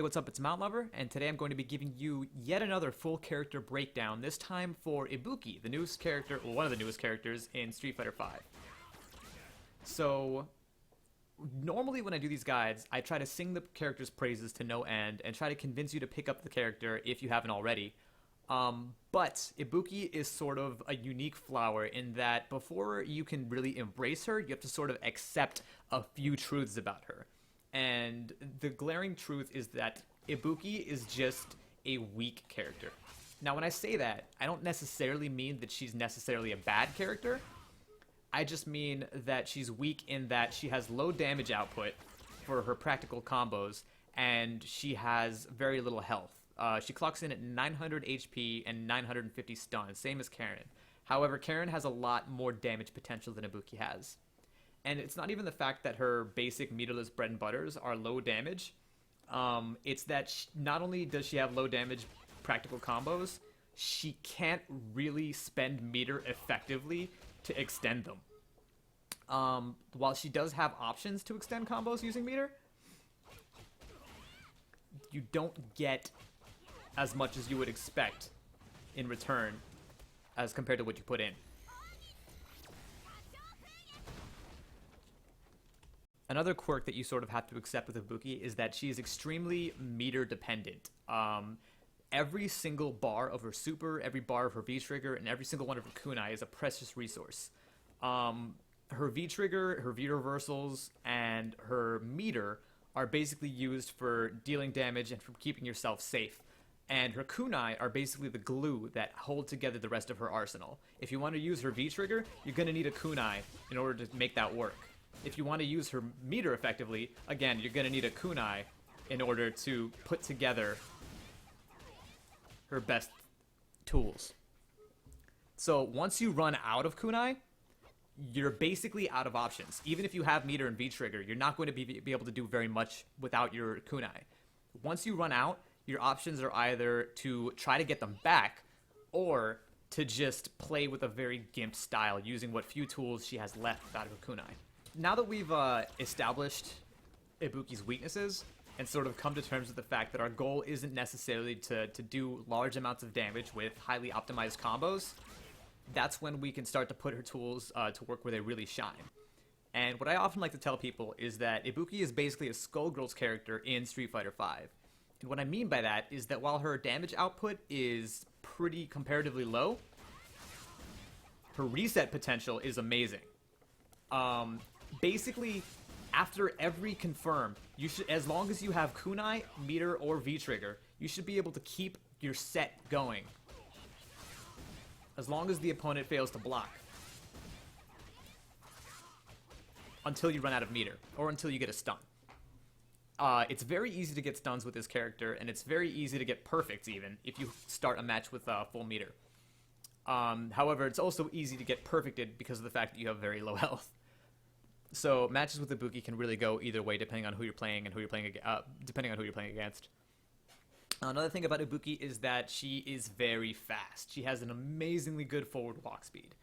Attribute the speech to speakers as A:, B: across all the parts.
A: Hey, what's up? It's Mountlover, and today I'm going to be giving you yet another full character breakdown, this time for Ibuki, the newest character, or one of the newest characters in Street Fighter V. So, normally when I do these guides, I try to sing the character's praises to no end, and try to convince you to pick up the character if you haven't already. But Ibuki is sort of a unique flower in that before you can really embrace her, you have to sort of accept a few truths about her. And the glaring truth is that Ibuki is just a weak character. Now, when I say that, I don't necessarily mean that she's necessarily a bad character. I just mean that she's weak in that she has low damage output for her practical combos, and she has very little health. She clocks in at 900 HP and 950 stun, same as Karen. However, Karen has a lot more damage potential than Ibuki has. And it's not even the fact that her basic meterless bread and butters are low damage. It's that not only does she have low damage practical combos, she can't really spend meter effectively to extend them. While she does have options to extend combos using meter, you don't get as much as you would expect in return as compared to what you put in. Another quirk that you sort of have to accept with Ibuki is that she is extremely meter dependent. Every single bar of her super, every bar of her V-Trigger, and every single one of her kunai is a precious resource. Her V-Trigger, her V-reversals, and her meter are basically used for dealing damage and for keeping yourself safe. And her kunai are basically the glue that hold together the rest of her arsenal. If you want to use her V-Trigger, you're going to need a kunai in order to make that work. If you want to use her meter effectively, again, you're going to need a kunai in order to put together her best tools. So once you run out of kunai, you're basically out of options. Even if you have meter and V-Trigger, you're not going to be able to do very much without your kunai. Once you run out, your options are either to try to get them back or to just play with a very gimp style using what few tools she has left out of her kunai. Now that we've established Ibuki's weaknesses and sort of come to terms with the fact that our goal isn't necessarily to do large amounts of damage with highly optimized combos, that's when we can start to put her tools to work where they really shine. And what I often like to tell people is that Ibuki is basically a Skullgirls character in Street Fighter V. And what I mean by that is that while her damage output is pretty comparatively low, her reset potential is amazing. Basically, after every confirm, you should, as long as you have kunai, meter, or V-Trigger, you should be able to keep your set going. As long as the opponent fails to block. Until you run out of meter, or until you get a stun. It's very easy to get stuns with this character, and it's very easy to get perfects even, if you start a match with full meter. However, it's also easy to get perfected because of the fact that you have very low health. So matches with Ibuki can really go either way depending on who you're playing and depending on who you're playing against. Another thing about Ibuki is that she is very fast. She has an amazingly good forward walk speed.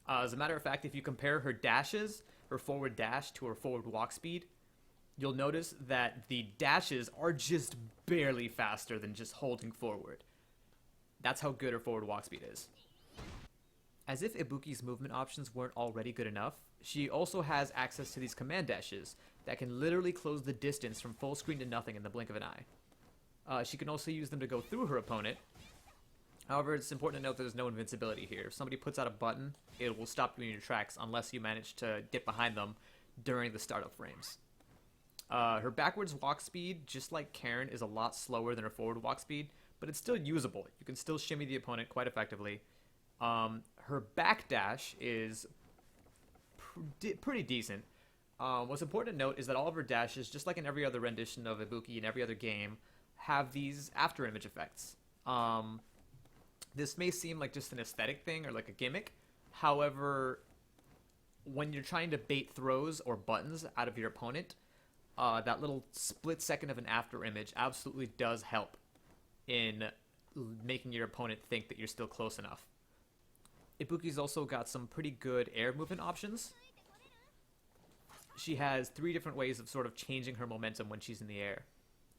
A: As a matter of fact, if you compare her dashes, her forward dash to her forward walk speed, you'll notice that the dashes are just barely faster than just holding forward. That's how good her forward walk speed is. As if Ibuki's movement options weren't already good enough, she also has access to these command dashes that can literally close the distance from full screen to nothing in the blink of an eye. She can also use them to go through her opponent. However, it's important to note that there's no invincibility here. If somebody puts out a button, it will stop you in your tracks unless you manage to dip behind them during the startup frames. Her backwards walk speed, just like Karen, is a lot slower than her forward walk speed, but it's still usable. You can still shimmy the opponent quite effectively. Her backdash is pretty decent. What's important to note is that all of her dashes, just like in every other rendition of Ibuki in every other game, have these after image effects. This may seem like just an aesthetic thing or like a gimmick. However, when you're trying to bait throws or buttons out of your opponent, that little split second of an after image absolutely does help in making your opponent think that you're still close enough. Ibuki's also got some pretty good air movement options. She has 3 different ways of sort of changing her momentum when she's in the air.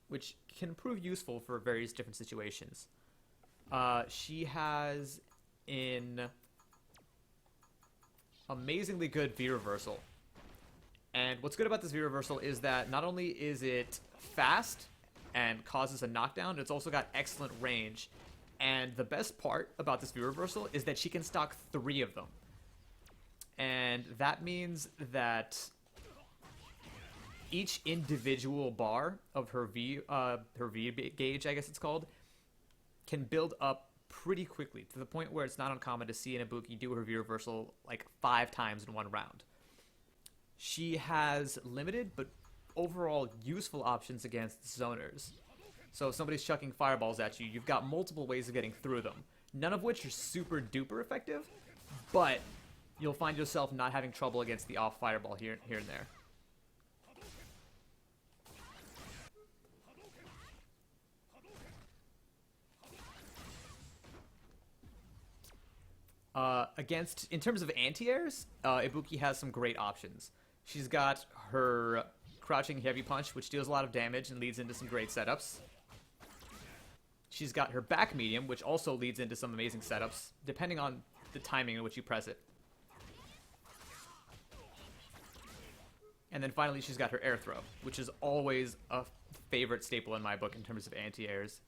A: which can prove useful for various different situations. She has an amazingly good V-reversal. And what's good about this V-reversal is that not only is it fast and causes a knockdown, it's also got excellent range. And the best part about this V-reversal is that she can stock 3 of them. And that means that each individual bar of her V gauge, I guess it's called, can build up pretty quickly to the point where it's not uncommon to see an Ibuki do her V-reversal like 5 times in one round. She has limited but overall useful options against zoners. So if somebody's chucking fireballs at you, you've got multiple ways of getting through them, none of which are super duper effective, but you'll find yourself not having trouble against the off fireball here and there. In terms of anti-airs, Ibuki has some great options. She's got her crouching heavy punch, which deals a lot of damage and leads into some great setups. She's got her back medium, which also leads into some amazing setups, depending on the timing in which you press it. And then finally, she's got her air throw, which is always a favorite staple in my book in terms of anti-airs.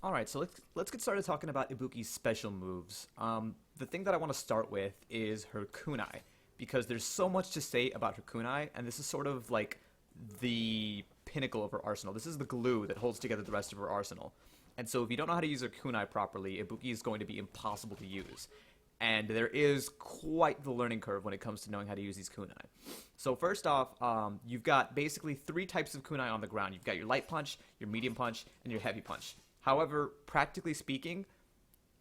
A: Alright, so let's get started talking about Ibuki's special moves. The thing that I want to start with is her kunai, because there's so much to say about her kunai, and this is sort of like the pinnacle of her arsenal. This is the glue that holds together the rest of her arsenal. And so if you don't know how to use her kunai properly, Ibuki is going to be impossible to use. And there is quite the learning curve when it comes to knowing how to use these kunai. So first off, you've got basically 3 types of kunai on the ground. You've got your light punch, your medium punch, and your heavy punch. However, practically speaking,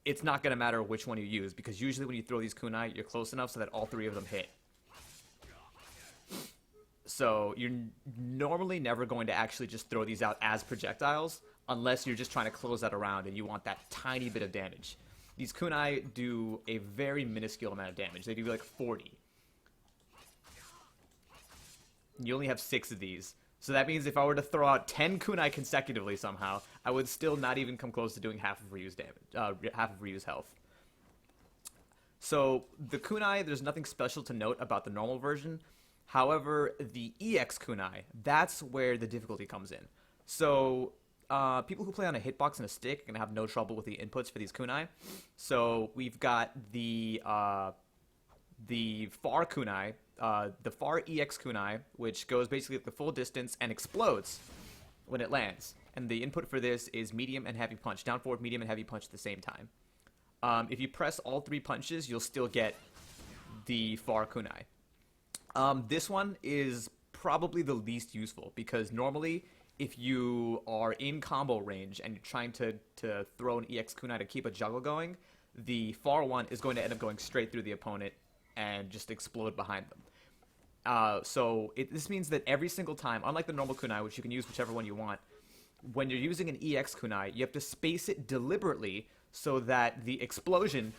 A: it's not going to matter which one you use, because usually when you throw these kunai, you're close enough so that all 3 of them hit. So you're normally never going to actually just throw these out as projectiles, unless you're just trying to close out a round and you want that tiny bit of damage. These kunai do a very minuscule amount of damage. They do like 40. You only have 6 of these. So that means if I were to throw out 10 kunai consecutively somehow, I would still not even come close to doing half of Ryu's damage, half of Ryu's health. So the kunai, there's nothing special to note about the normal version. However, the EX kunai, that's where the difficulty comes in. So people who play on a hitbox and a stick are going to have no trouble with the inputs for these kunai. So we've got the far kunai, the far EX kunai, which goes basically at the full distance and explodes when it lands. And the input for this is medium and heavy punch. Down forward, medium, and heavy punch at the same time. If you press all 3 punches, you'll still get the far kunai. This one is probably the least useful, because normally if you are in combo range and you're trying to throw an EX kunai to keep a juggle going, the far one is going to end up going straight through the opponent and just explode behind them. This means that every single time, unlike the normal kunai, which you can use whichever one you want, when you're using an EX kunai, you have to space it deliberately so that the explosion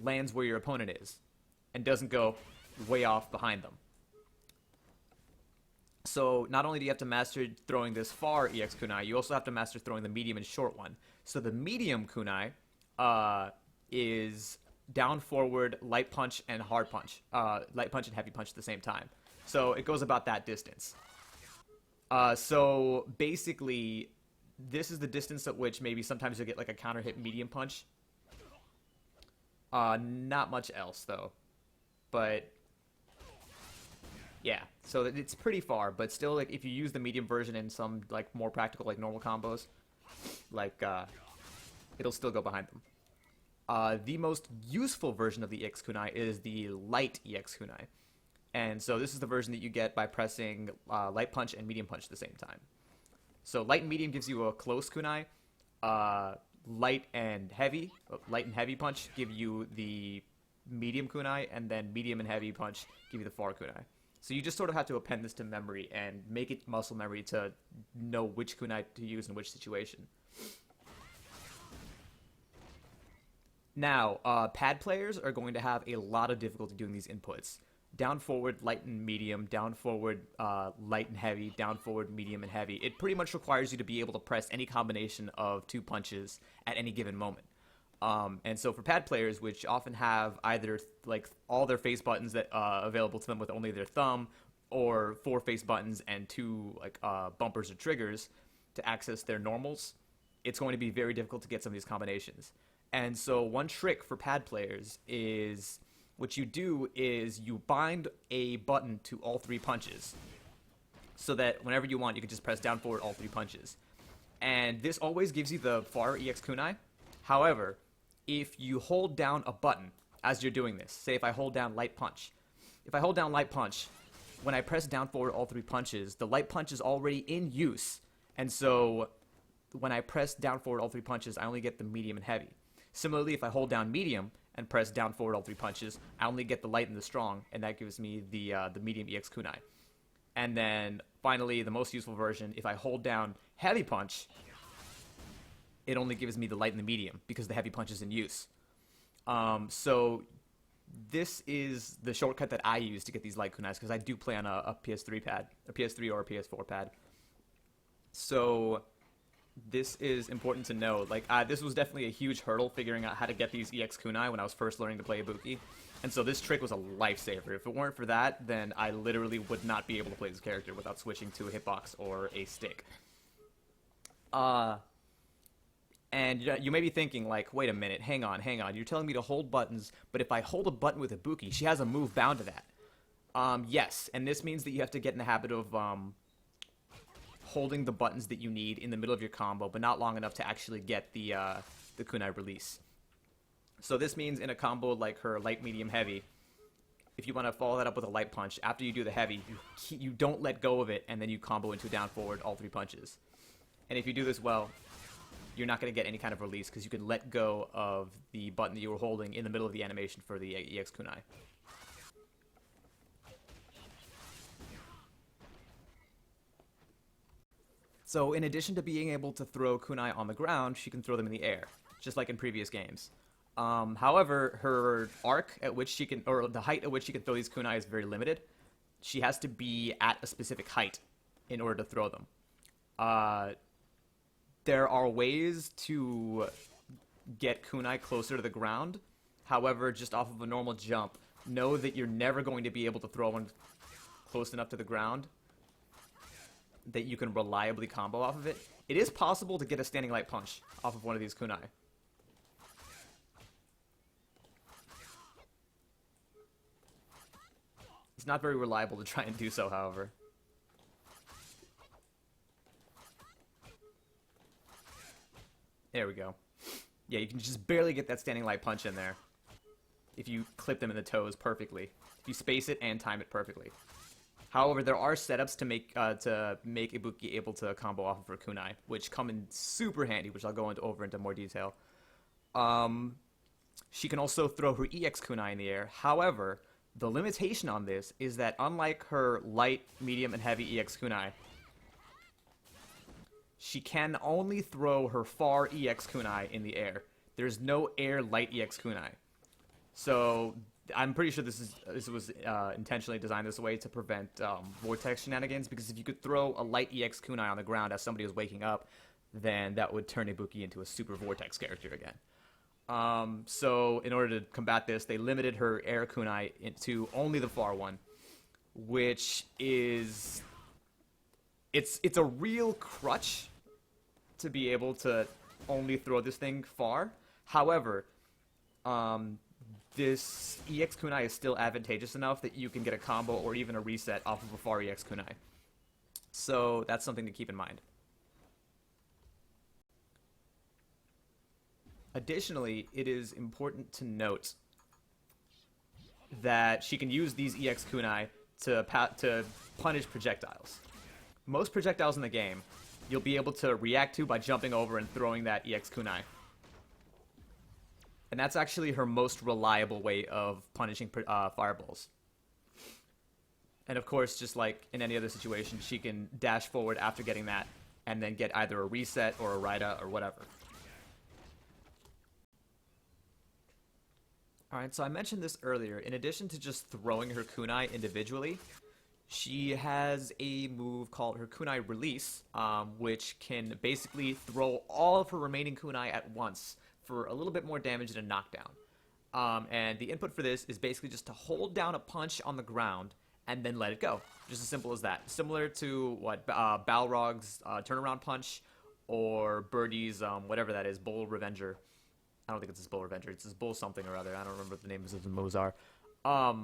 A: lands where your opponent is and doesn't go way off behind them. So not only do you have to master throwing this far EX kunai, you also have to master throwing the medium and short one. So the medium kunai is down forward, light punch, and hard punch. Light punch and heavy punch at the same time. So it goes about that distance. So basically, this is the distance at which maybe sometimes you'll get like a counter hit medium punch. Not much else though. But yeah, so it's pretty far, but still, like, if you use the medium version in some like more practical, like normal combos, like it'll still go behind them. The most useful version of the EX kunai is the light EX kunai, and so this is the version that you get by pressing light punch and medium punch at the same time. So light and medium gives you a close kunai. Light and heavy punch give you the medium kunai, and then medium and heavy punch give you the far kunai. So you just sort of have to append this to memory and make it muscle memory to know which kunai to use in which situation. Now, pad players are going to have a lot of difficulty doing these inputs. down forward, light and medium, down forward, light and heavy, down forward, medium and heavy. It pretty much requires you to be able to press any combination of 2 punches at any given moment. And so for pad players, which often have either like all their face buttons that available to them with only their thumb, or 4 face buttons and 2 like bumpers or triggers to access their normals, it's going to be very difficult to get some of these combinations. And so one trick for pad players is what you do is you bind a button to all 3 punches, so that whenever you want, you can just press down forward all 3 punches. And this always gives you the far EX kunai. However, if you hold down a button as you're doing this, say if I hold down light punch. If I hold down light punch, when I press down forward all 3 punches, the light punch is already in use. And so when I press down forward all 3 punches, I only get the medium and heavy. Similarly, if I hold down medium and press down forward all 3 punches, I only get the light and the strong, and that gives me the medium EX kunai. And then finally, the most useful version, if I hold down heavy punch, it only gives me the light and the medium because the heavy punch is in use. So this is the shortcut that I use to get these light kunais because I do play on a PS3 pad, a PS3 or a PS4 pad. So this is important to know. Like, this was definitely a huge hurdle figuring out how to get these EX kunai when I was first learning to play Ibuki. And so this trick was a lifesaver. If it weren't for that, then I literally would not be able to play this character without switching to a hitbox or a stick. And you may be thinking, like, wait a minute, hang on. You're telling me to hold buttons, but if I hold a button with Ibuki, she has a move bound to that. Yes, and this means that you have to get in the habit of holding the buttons that you need in the middle of your combo, but not long enough to actually get the kunai release. So this means in a combo like her light, medium, heavy, if you want to follow that up with a light punch, after you do the heavy, you don't let go of it, and then you combo into down forward all 3 punches. And if you do this well, you're not going to get any kind of release because you can let go of the button that you were holding in the middle of the animation for the EX kunai. So in addition to being able to throw kunai on the ground, she can throw them in the air, just like in previous games. However, her arc at which she can, or the height at which she can throw these kunai is very limited. She has to be at a specific height in order to throw them. There are ways to get kunai closer to the ground. However, just off of a normal jump, know that you're never going to be able to throw one close enough to the ground that you can reliably combo off of it. It is possible to get a standing light punch off of one of these kunai. It's not very reliable to try and do so, however. There we go. Yeah, you can just barely get that standing light punch in there if you clip them in the toes perfectly. If you space it and time it perfectly. However, there are setups to make Ibuki able to combo off of her kunai, which come in super handy, which I'll go into more detail. She can also throw her EX kunai in the air. However, the limitation on this is that unlike her light, medium, and heavy EX kunai, she can only throw her far EX kunai in the air. There's no air light EX kunai. So I'm pretty sure this was intentionally designed this way to prevent vortex shenanigans, because if you could throw a light EX kunai on the ground as somebody was waking up, then that would turn Ibuki into a super vortex character again. So in order to combat this, they limited her air kunai into only the far one, which is it's a real crutch to be able to only throw this thing far. However, this EX kunai is still advantageous enough that you can get a combo or even a reset off of a far EX kunai. So that's something to keep in mind. Additionally, it is important to note that she can use these EX kunai to punish projectiles. Most projectiles in the game, you'll be able to react to by jumping over and throwing that EX kunai. And that's actually her most reliable way of punishing fireballs. And of course, just like in any other situation, she can dash forward after getting that and then get either a reset or a Raida or whatever. Alright, so I mentioned this earlier. In addition to just throwing her kunai individually, she has a move called her kunai release, which can basically throw all of her remaining kunai at once for a little bit more damage and a knockdown. And the input for this is basically just to hold down a punch on the ground and then let it go. Just as simple as that. Similar to what Balrog's turnaround punch or Birdie's whatever that is, Bull Revenger. I don't think it's his Bull Revenger. It's his Bull something or other. I don't remember what the names of the moves are. But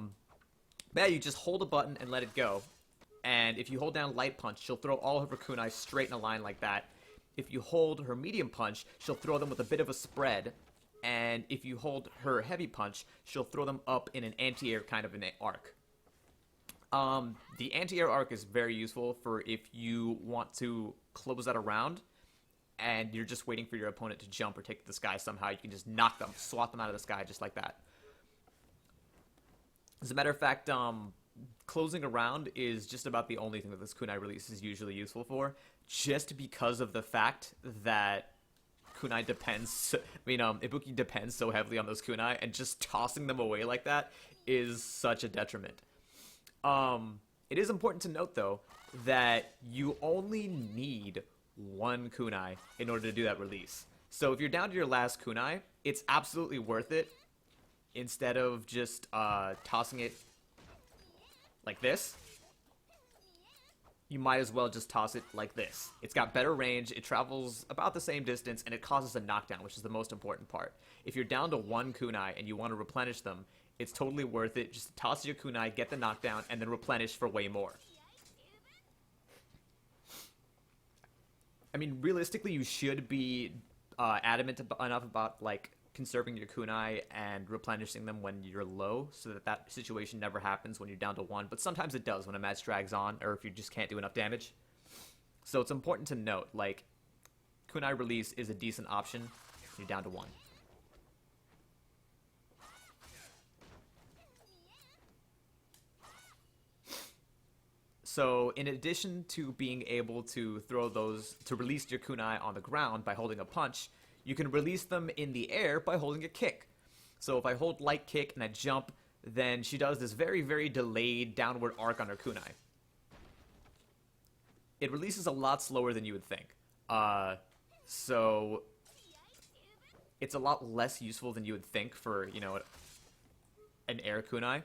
A: yeah, you just hold a button and let it go. And if you hold down Light Punch, she'll throw all of her kunai straight in a line like that. If you hold her Medium Punch, she'll throw them with a bit of a spread. And if you hold her Heavy Punch, she'll throw them up in an anti-air kind of an arc. The anti-air arc is very useful for if you want to close out a round and you're just waiting for your opponent to jump or take the sky somehow. You can just knock them, swat them out of the sky just like that. As a matter of fact, closing a round is just about the only thing that this kunai release is usually useful for, just because of the fact that kunai depends, Ibuki depends so heavily on those kunai, and just tossing them away like that is such a detriment. It is important to note, though, that you only need one kunai in order to do that release. So if you're down to your last kunai, it's absolutely worth it. Instead of just tossing it like this, you might as well just toss it like this. It's got better range, it travels about the same distance, and it causes a knockdown, which is the most important part. If you're down to one kunai and you want to replenish them, it's totally worth it. Just toss your kunai, get the knockdown, and then replenish for way more. I mean, realistically, you should be adamant enough about, like, conserving your kunai and replenishing them when you're low, so that that situation never happens when you're down to one. But sometimes it does when a match drags on, or if you just can't do enough damage. So it's important to note, like, kunai release is a decent option when you're down to one. So in addition to being able to throw those, to release your kunai on the ground by holding a punch, you can release them in the air by holding a kick. So if I hold light kick and I jump, then she does this very, very delayed downward arc on her kunai. It releases a lot slower than you would think. So it's a lot less useful than you would think for, you know, an air kunai.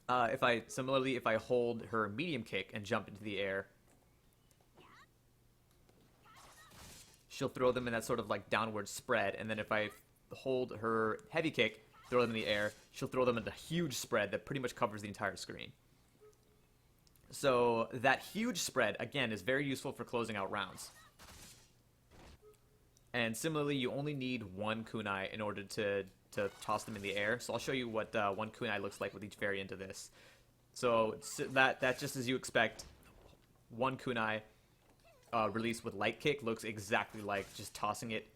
A: If I hold her medium kick and jump into the air, she'll throw them in that sort of like downward spread, and then if I hold her heavy kick, throw them in the air, she'll throw them in a huge spread that pretty much covers the entire screen. So that huge spread, again, is very useful for closing out rounds. And similarly, you only need one kunai in order to toss them in the air. So I'll show you what one kunai looks like with each variant of this. So that just as you expect, one kunai released with light kick looks exactly like just tossing it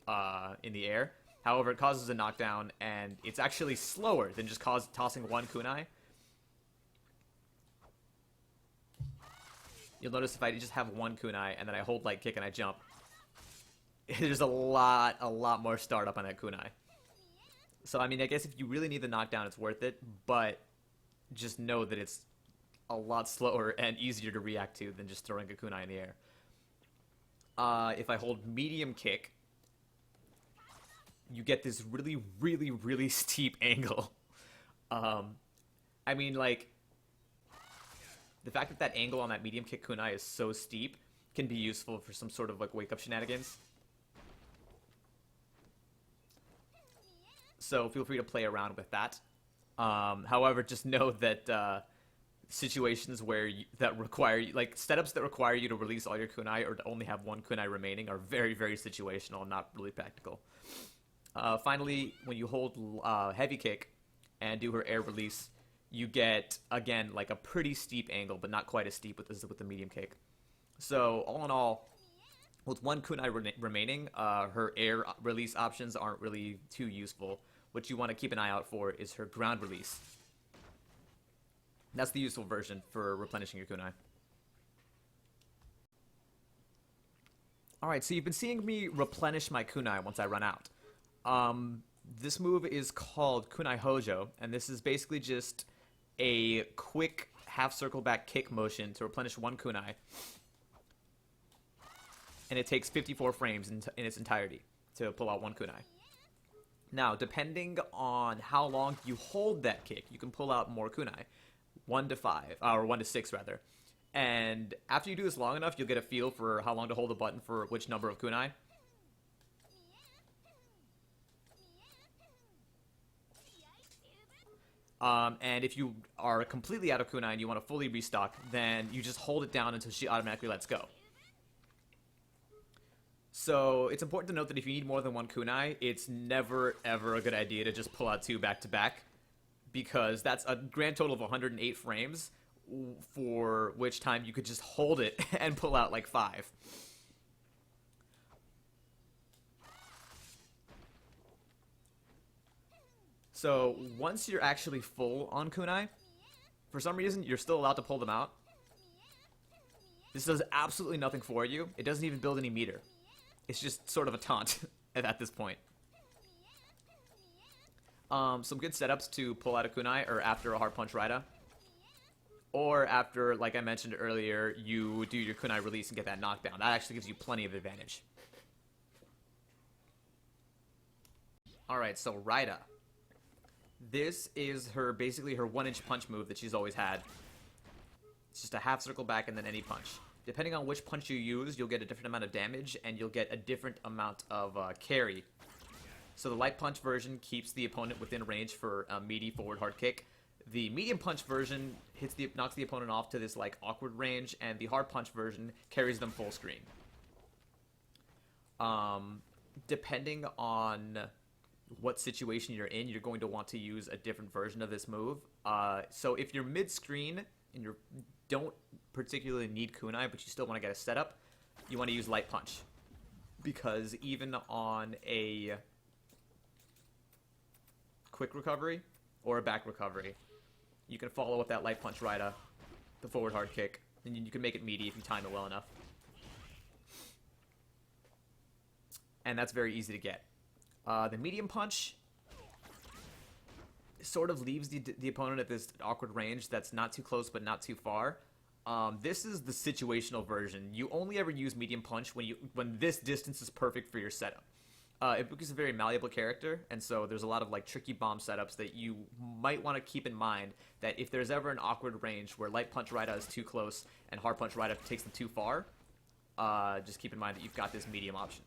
A: in the air. However, it causes a knockdown, and it's actually slower than just tossing one kunai. You'll notice if I just have one kunai and then I hold light kick and I jump, there's a lot more startup on that kunai. So, I mean, I guess if you really need the knockdown, it's worth it, but just know that it's a lot slower and easier to react to than just throwing a kunai in the air. If I hold medium kick, you get this really steep angle. I mean, like, the fact that that angle on that medium kick kunai is so steep can be useful for some sort of, like, wake-up shenanigans. So feel free to play around with that. However, just know that situations where that require, like, setups that require you to release all your kunai or to only have one kunai remaining are very situational and not really practical. Finally, when you hold heavy kick and do her air release, you get, again, like a pretty steep angle, but not quite as steep with the medium kick. So all in all, with one kunai remaining, her air release options aren't really too useful. What you want to keep an eye out for is her ground release. That's the useful version for replenishing your kunai. Alright, so you've been seeing me replenish my kunai once I run out. This move is called Kunai Hojo, and this is basically just a quick half circle back kick motion to replenish one kunai. And it takes 54 frames in its entirety to pull out one kunai. Now, depending on how long you hold that kick, you can pull out more kunai. 1 to 5, or 1 to 6 rather. And after you do this long enough, you'll get a feel for how long to hold the button for which number of kunai. And if you are completely out of kunai and you want to fully restock, then you just hold it down until she automatically lets go. So it's important to note that if you need more than one kunai, it's never ever a good idea to just pull out 2 back to back, because that's a grand total of 108 frames, for which time you could just hold it and pull out like 5. So once you're actually full on kunai, for some reason you're still allowed to pull them out. This does absolutely nothing for you. It doesn't even build any meter. It's just sort of a taunt at this point. Some good setups to pull out a kunai are after a hard punch Raida, or after, like I mentioned earlier, you do your kunai release and get that knockdown. That actually gives you plenty of advantage. Alright, so Raida. This is basically her 1-inch punch move that she's always had. It's just a half circle back and then any punch. Depending on which punch you use, you'll get a different amount of damage and you'll get a different amount of carry. So the light punch version keeps the opponent within range for a meaty forward hard kick. The medium punch version knocks the opponent off to this like awkward range, and the hard punch version carries them full screen. Depending on what situation you're in, you're going to want to use a different version of this move. So if you're mid-screen and you don't particularly need kunai, but you still want to get a setup, you want to use light punch. Because even on a quick recovery or a back recovery, you can follow with that light punch Raida, the forward hard kick, and you can make it meaty if you time it well enough. And that's very easy to get. The medium punch sort of leaves the opponent at this awkward range that's not too close but not too far. This is the situational version. You only ever use medium punch when this distance is perfect for your setup. Ibuki's a very malleable character, and so there's a lot of like tricky bomb setups that you might want to keep in mind, that if there's ever an awkward range where light punch Raida is too close and hard punch Raida takes them too far, just keep in mind that you've got this medium option.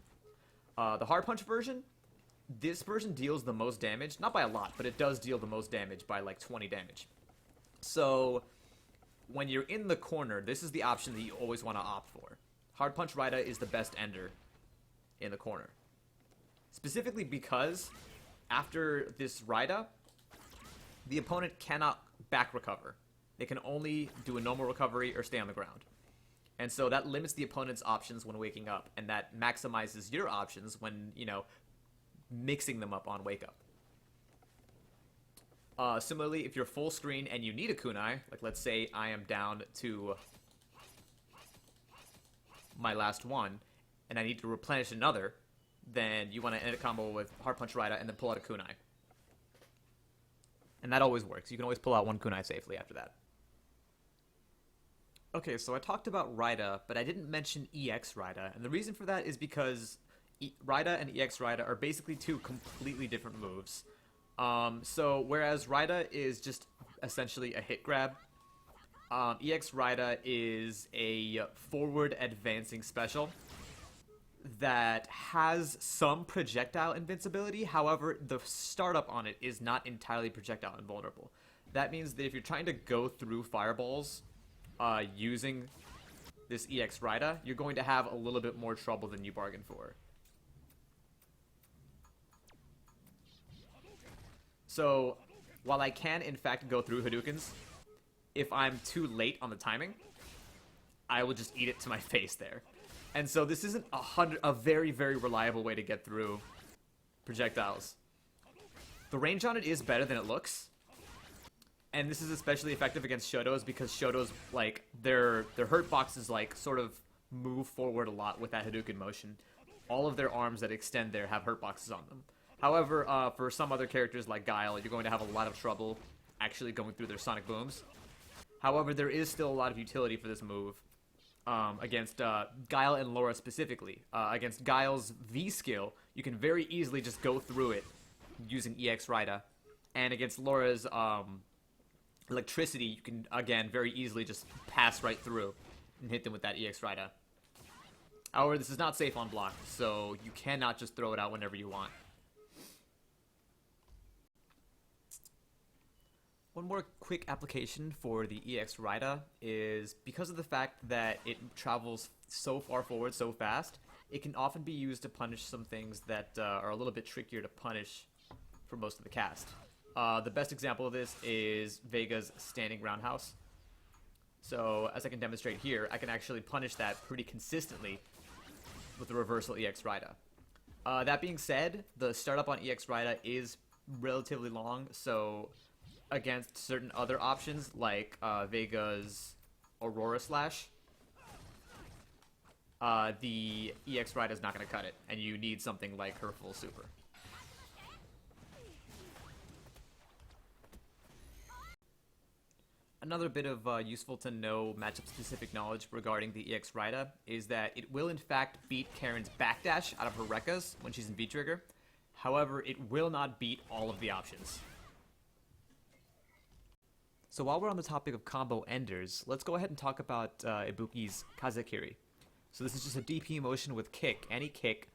A: The hard punch version, this version deals the most damage, not by a lot, but it does deal the most damage by like 20 damage. So when you're in the corner, this is the option that you always want to opt for. Hard punch Raida is the best ender in the corner. Specifically because after this Raida, the opponent cannot back recover. They can only do a normal recovery or stay on the ground. And so that limits the opponent's options when waking up, and that maximizes your options when, you know, mixing them up on wake up. Similarly, if you're full screen and you need a kunai, like let's say I am down to my last one, and I need to replenish another, then you want to end a combo with hard punch Raida and then pull out a kunai. And that always works. You can always pull out one kunai safely after that. Okay, so I talked about Raida, but I didn't mention EX Raida, and the reason for that is because Raida and EX Raida are basically two completely different moves. So whereas Raida is just essentially a hit grab, EX Raida is a forward advancing special that has some projectile invincibility. However, the startup on it is not entirely projectile invulnerable. That means that if you're trying to go through fireballs using this EX Raida, you're going to have a little bit more trouble than you bargained for. So, while I can in fact go through Hadoukens, if I'm too late on the timing, I will just eat it to my face there. And so this isn't a very, very reliable way to get through projectiles. The range on it is better than it looks. And this is especially effective against Shotos because Shotos, like, their hurt boxes, like, sort of move forward a lot with that Hadouken motion. All of their arms that extend there have hurt boxes on them. However, for some other characters like Guile, you're going to have a lot of trouble actually going through their sonic booms. However, there is still a lot of utility for this move against Guile and Laura specifically. Against Guile's V skill, you can very easily just go through it using EX Rida. And against Laura's electricity, you can, again, very easily just pass right through and hit them with that EX Rida. However, this is not safe on block, so you cannot just throw it out whenever you want. One more quick application for the EX Rida is because of the fact that it travels so far forward so fast, it can often be used to punish some things that are a little bit trickier to punish for most of the cast. The best example of this is Vega's standing roundhouse. So, as I can demonstrate here, I can actually punish that pretty consistently with the reversal EX Rida. That being said, the startup on EX Rida is relatively long, so against certain other options like Vega's Aurora Slash, the EX Rida is not going to cut it, and you need something like her full super. Another bit of useful to know matchup-specific knowledge regarding the EX Rida is that it will in fact beat Karen's backdash out of her Rekkas when she's in V-Trigger. However, it will not beat all of the options. So while we're on the topic of combo enders, let's go ahead and talk about Ibuki's Kazekiri. So this is just a DP motion with kick, any kick,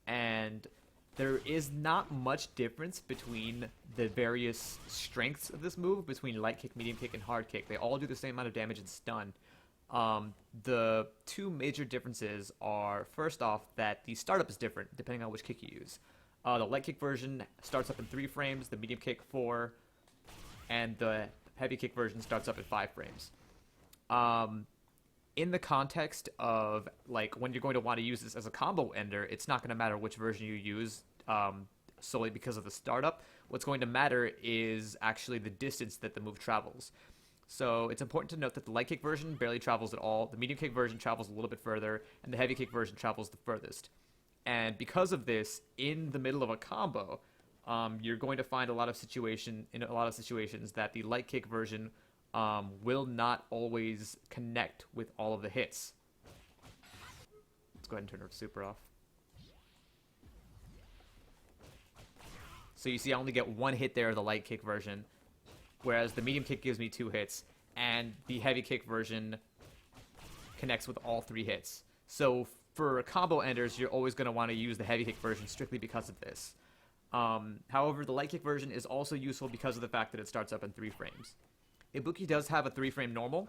A: and there is not much difference between the various strengths of this move, between light kick, medium kick, and hard kick. They all do the same amount of damage and stun. The two major differences are, first off, that the startup is different depending on which kick you use. The light kick version starts up in 3 frames, the medium kick 4, and the heavy kick version starts up at 5 frames. In the context of, like, when you're going to want to use this as a combo ender, it's not going to matter which version you use solely because of the startup. What's going to matter is actually the distance that the move travels. So it's important to note that the light kick version barely travels at all, the medium kick version travels a little bit further, and the heavy kick version travels the furthest. And because of this, in the middle of a combo, you're going to find in a lot of situations that the light kick version will not always connect with all of the hits. Let's go ahead and turn our super off. So you see I only get 1 hit there of the light kick version, whereas the medium kick gives me 2 hits, and the heavy kick version connects with all 3 hits. So for combo enders, you're always going to want to use the heavy kick version strictly because of this. However, the light kick version is also useful because of the fact that it starts up in 3 frames. Ibuki does have a 3-frame normal,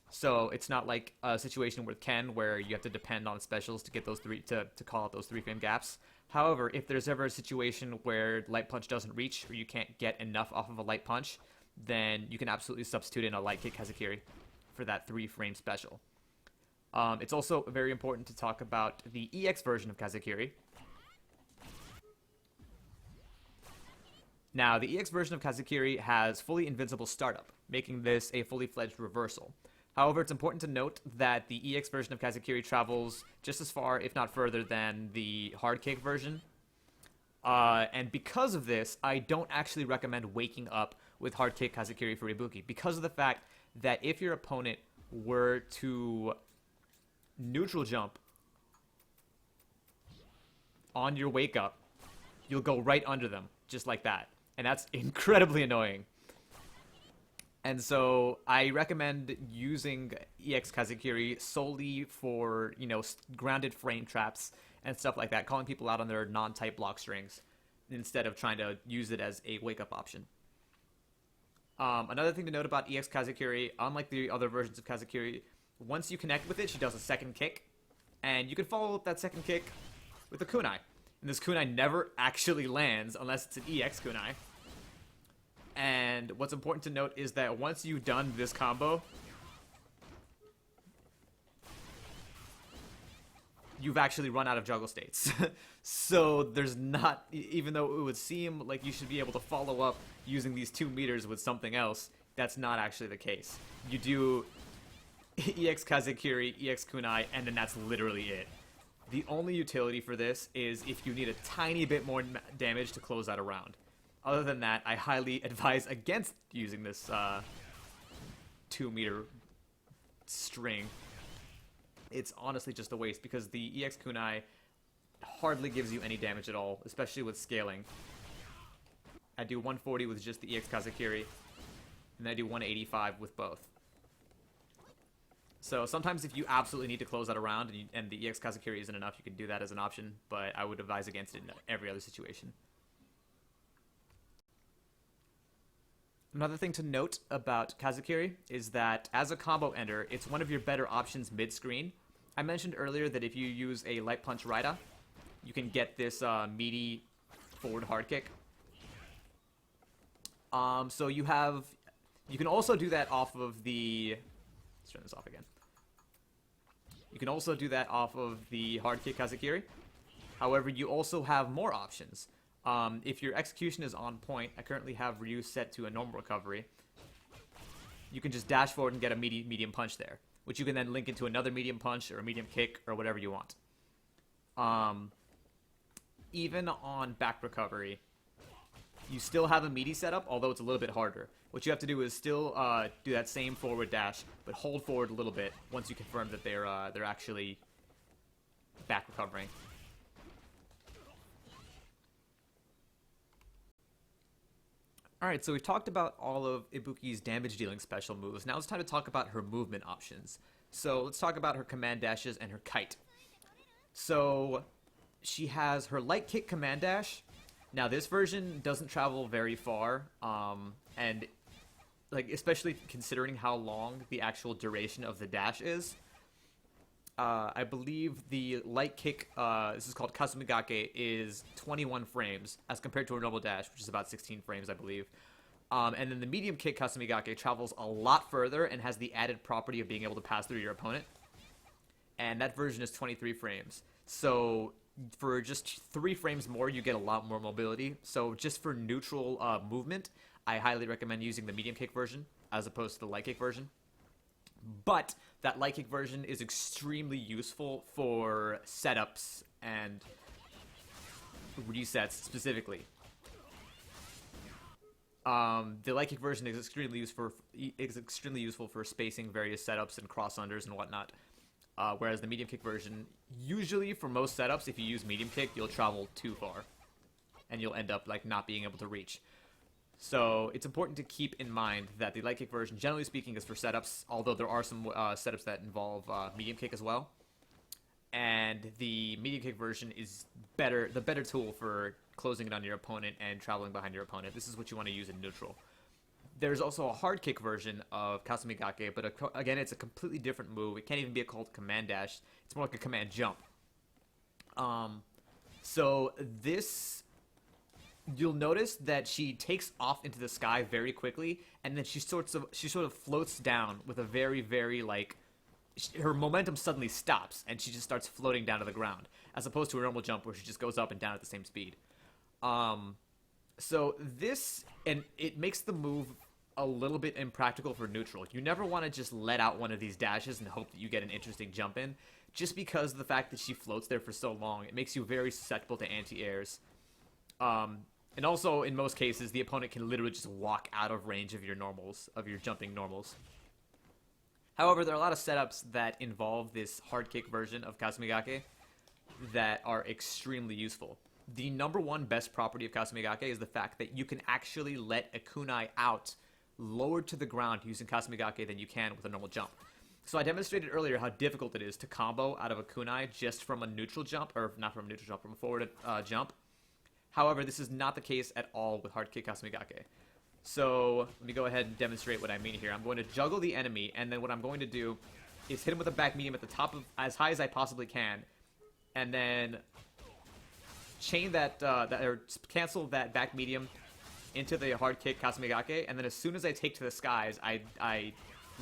A: so it's not like a situation with Ken where you have to depend on specials to get those to call out those 3-frame gaps. However, if there's ever a situation where light punch doesn't reach or you can't get enough off of a light punch, then you can absolutely substitute in a light kick Kazekiri for that 3-frame special. It's also very important to talk about the EX version of Kazekiri. Now, the EX version of Kazekiri has fully invincible startup, making this a fully fledged reversal. However, it's important to note that the EX version of Kazekiri travels just as far, if not further, than the hard kick version. And because of this, I don't actually recommend waking up with hard kick Kazekiri for Ibuki, because of the fact that if your opponent were to neutral jump on your wake up, you'll go right under them, just like that. And that's incredibly annoying. And so I recommend using EX Kazekiri solely for, grounded frame traps and stuff like that, calling people out on their non-type block strings instead of trying to use it as a wake-up option. Another thing to note about EX Kazekiri, unlike the other versions of Kazekiri, once you connect with it, she does a second kick, and you can follow up that second kick with a kunai. And this kunai never actually lands unless it's an EX kunai. And what's important to note is that once you've done this combo, you've actually run out of juggle states. So there's not, even though it would seem like you should be able to follow up using these 2 meters with something else, that's not actually the case. You do EX Kazekiri, EX kunai, and then that's literally it. The only utility for this is if you need a tiny bit more damage to close out a round. Other than that, I highly advise against using this 2-meter string. It's honestly just a waste because the EX kunai hardly gives you any damage at all, especially with scaling. I do 140 with just the EX Kazakiri, and I do 185 with both. So sometimes if you absolutely need to close out a round and the EX Kazakiri isn't enough, you can do that as an option, but I would advise against it in every other situation. Another thing to note about Kazakiri is that as a combo ender, it's one of your better options mid-screen. I mentioned earlier that if you use a light punch Raida, you can get this meaty forward hard kick. So you can also do that off of the, let's turn this off again. You can also do that off of the hard kick Kazakiri. However, you also have more options. If your execution is on point, I currently have Ryu set to a normal recovery. You can just dash forward and get a medium punch there, which you can then link into another medium punch or a medium kick or whatever you want. Even on back recovery, you still have a meaty setup, although it's a little bit harder. What you have to do is still do that same forward dash, but hold forward a little bit once you confirm that they're actually back recovering. Alright, so we've talked about all of Ibuki's damage-dealing special moves. Now it's time to talk about her movement options. So let's talk about her command dashes and her kite. So she has her light kick command dash. Now this version doesn't travel very far, and like especially considering how long the actual duration of the dash is. I believe the light kick, this is called Kasumigake, is 21 frames as compared to a normal dash, which is about 16 frames, I believe. And then the medium kick Kasumigake travels a lot further and has the added property of being able to pass through your opponent. And that version is 23 frames. So for just 3 frames more, you get a lot more mobility. So just for neutral movement, I highly recommend using the medium kick version as opposed to the light kick version. But that light kick version is extremely useful for setups and resets specifically. The light kick version is extremely useful for spacing various setups and cross unders and whatnot. Whereas the medium kick version, usually for most setups, if you use medium kick, you'll travel too far, and you'll end up like not being able to reach. So it's important to keep in mind that the light kick version, generally speaking, is for setups, although there are some setups that involve medium kick as well. And the medium kick version is the better tool for closing it on your opponent and traveling behind your opponent. This is what you want to use in neutral. There's also a hard kick version of Kasumigake, but again, it's a completely different move. It can't even be called command dash. It's more like a command jump. So this, you'll notice that she takes off into the sky very quickly, and then she sort of floats down with a very, very like, her momentum suddenly stops, and she just starts floating down to the ground, as opposed to a normal jump where she just goes up and down at the same speed. So this, and it makes the move a little bit impractical for neutral. You never want to just let out one of these dashes and hope that you get an interesting jump in, just because of the fact that she floats there for so long. It makes you very susceptible to anti-airs. And also, in most cases, the opponent can literally just walk out of range of your normals, of your jumping normals. However, there are a lot of setups that involve this hard kick version of Kasumigake that are extremely useful. The number one best property of Kasumigake is the fact that you can actually let a kunai out lowered to the ground using Kasumigake than you can with a normal jump. So I demonstrated earlier how difficult it is to combo out of a kunai just from a neutral jump, or not from a neutral jump, from a forward jump. However, this is not the case at all with hard kick Kasumigake. So let me go ahead and demonstrate what I mean here. I'm going to juggle the enemy, and then what I'm going to do is hit him with a back medium at the top of, as high as I possibly can, and then chain or cancel that back medium into the hard kick Kasumigake, and then as soon as I take to the skies, I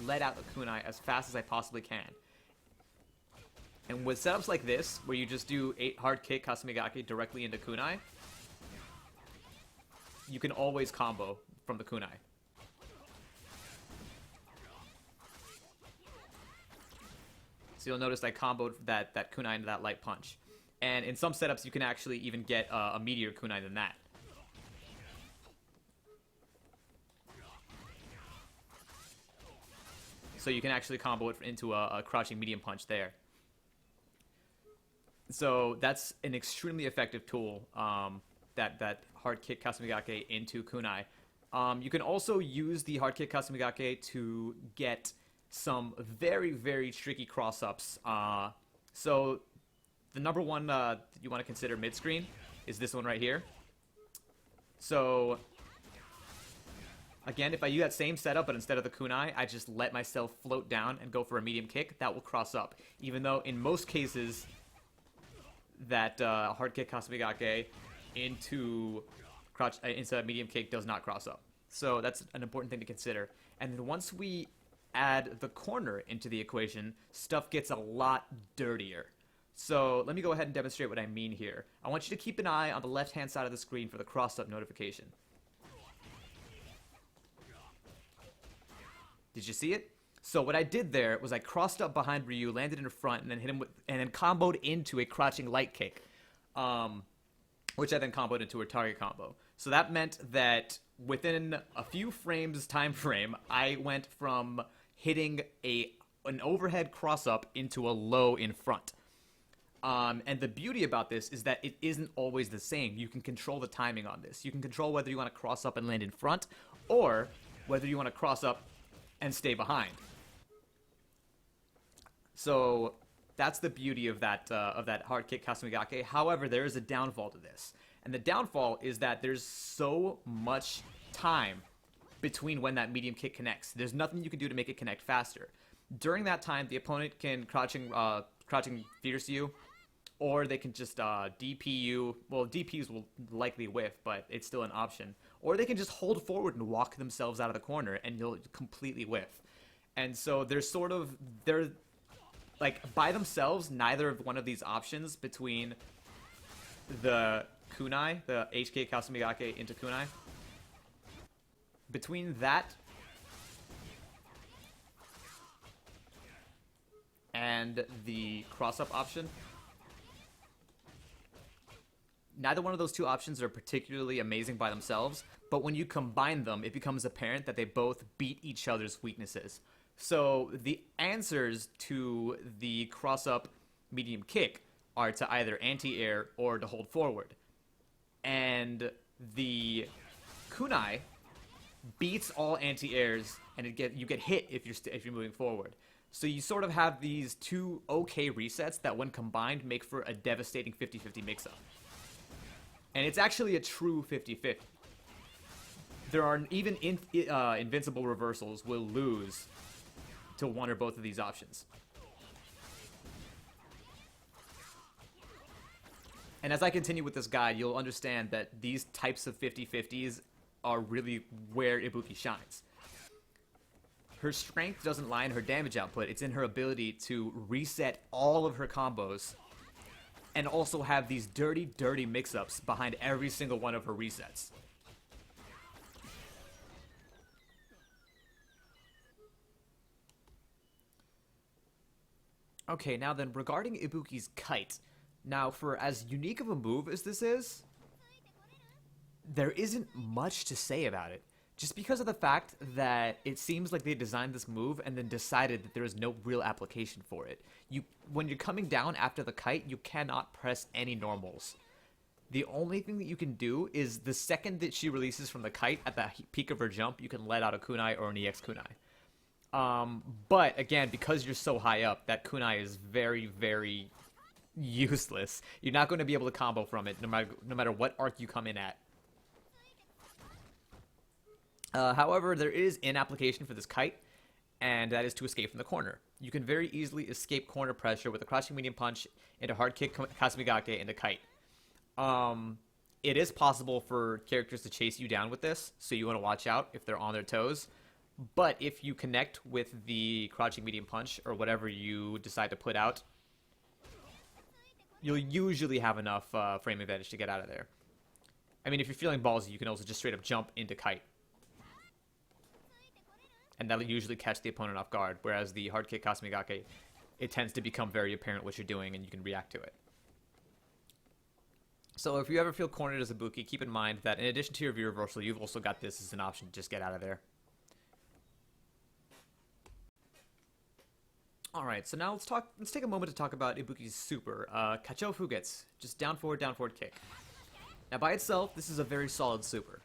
A: let out the kunai as fast as I possibly can. And with setups like this, where you just do 8 hard kick Kasumigake directly into kunai, you can always combo from the kunai. So you'll notice I comboed that kunai into that light punch. And in some setups, you can actually even get a meteor kunai than that. So you can actually combo it into a crouching medium punch there. So that's an extremely effective tool, that hard kick Kasumigake into kunai. You can also use the hard kick Kasumigake to get some very, very tricky cross-ups. So the number one that you want to consider mid-screen is this one right here. So again, if I use that same setup, but instead of the kunai, I just let myself float down and go for a medium kick, that will cross up. Even though in most cases, that hard kick Kasumigake into a medium kick does not cross up. So that's an important thing to consider. And then once we add the corner into the equation, stuff gets a lot dirtier. So let me go ahead and demonstrate what I mean here. I want you to keep an eye on the left-hand side of the screen for the cross-up notification. Did you see it? So what I did there was I crossed up behind Ryu, landed in front, and then hit him with, and then comboed into a crouching light kick, which I then comboed into a target combo. So that meant that within a few frames time frame, I went from hitting an overhead cross up into a low in front. And the beauty about this is that it isn't always the same. You can control the timing on this. You can control whether you want to cross up and land in front, or whether you want to cross up and stay behind. So that's the beauty of that hard kick Kasumigake. However, there is a downfall to this. And the downfall is that there's so much time between when that medium kick connects. There's nothing you can do to make it connect faster. During that time, the opponent can crouching fierce you, or they can just DP you. Well, DPs will likely whiff, but it's still an option. Or they can just hold forward and walk themselves out of the corner, and you'll completely whiff. And so they're like, by themselves, neither of one of these options between the kunai, the HK Kasumigake into kunai, between that and the cross-up option, neither one of those two options are particularly amazing by themselves, but when you combine them, it becomes apparent that they both beat each other's weaknesses. So the answers to the cross-up medium kick are to either anti-air or to hold forward. And the kunai beats all anti-airs, and you get hit if you're moving forward. So you sort of have these two okay resets that, when combined, make for a devastating 50-50 mix-up. And it's actually a true 50-50. There are even invincible reversals will lose to one or both of these options. And as I continue with this guide, you'll understand that these types of 50-50s are really where Ibuki shines. Her strength doesn't lie in her damage output, it's in her ability to reset all of her combos and also have these dirty, dirty mix-ups behind every single one of her resets. Okay, now then, regarding Ibuki's kite. Now, for as unique of a move as this is, there isn't much to say about it. Just because of the fact that it seems like they designed this move and then decided that there is no real application for it. When you're coming down after the kite, you cannot press any normals. The only thing that you can do is the second that she releases from the kite at the peak of her jump, you can let out a kunai or an EX kunai. But again, because you're so high up, that kunai is very, very useless. You're not going to be able to combo from it, no matter what arc you come in at. However, there is an application for this kite, and that is to escape from the corner. You can very easily escape corner pressure with a crouching medium punch into hard kick Kasumigake into kite. It is possible for characters to chase you down with this, so you want to watch out if they're on their toes. But if you connect with the crouching medium punch or whatever you decide to put out, you'll usually have enough frame advantage to get out of there. I mean, if you're feeling ballsy, you can also just straight up jump into kite. And that'll usually catch the opponent off guard, whereas the hard kick Kasumigake it tends to become very apparent what you're doing and you can react to it. So if you ever feel cornered as Ibuki, keep in mind that in addition to your V reversal, you've also got this as an option to just get out of there. Alright, so now let's take a moment to talk about Ibuki's super, Kacho Fugetsu, just down forward kick. Now by itself, this is a very solid super.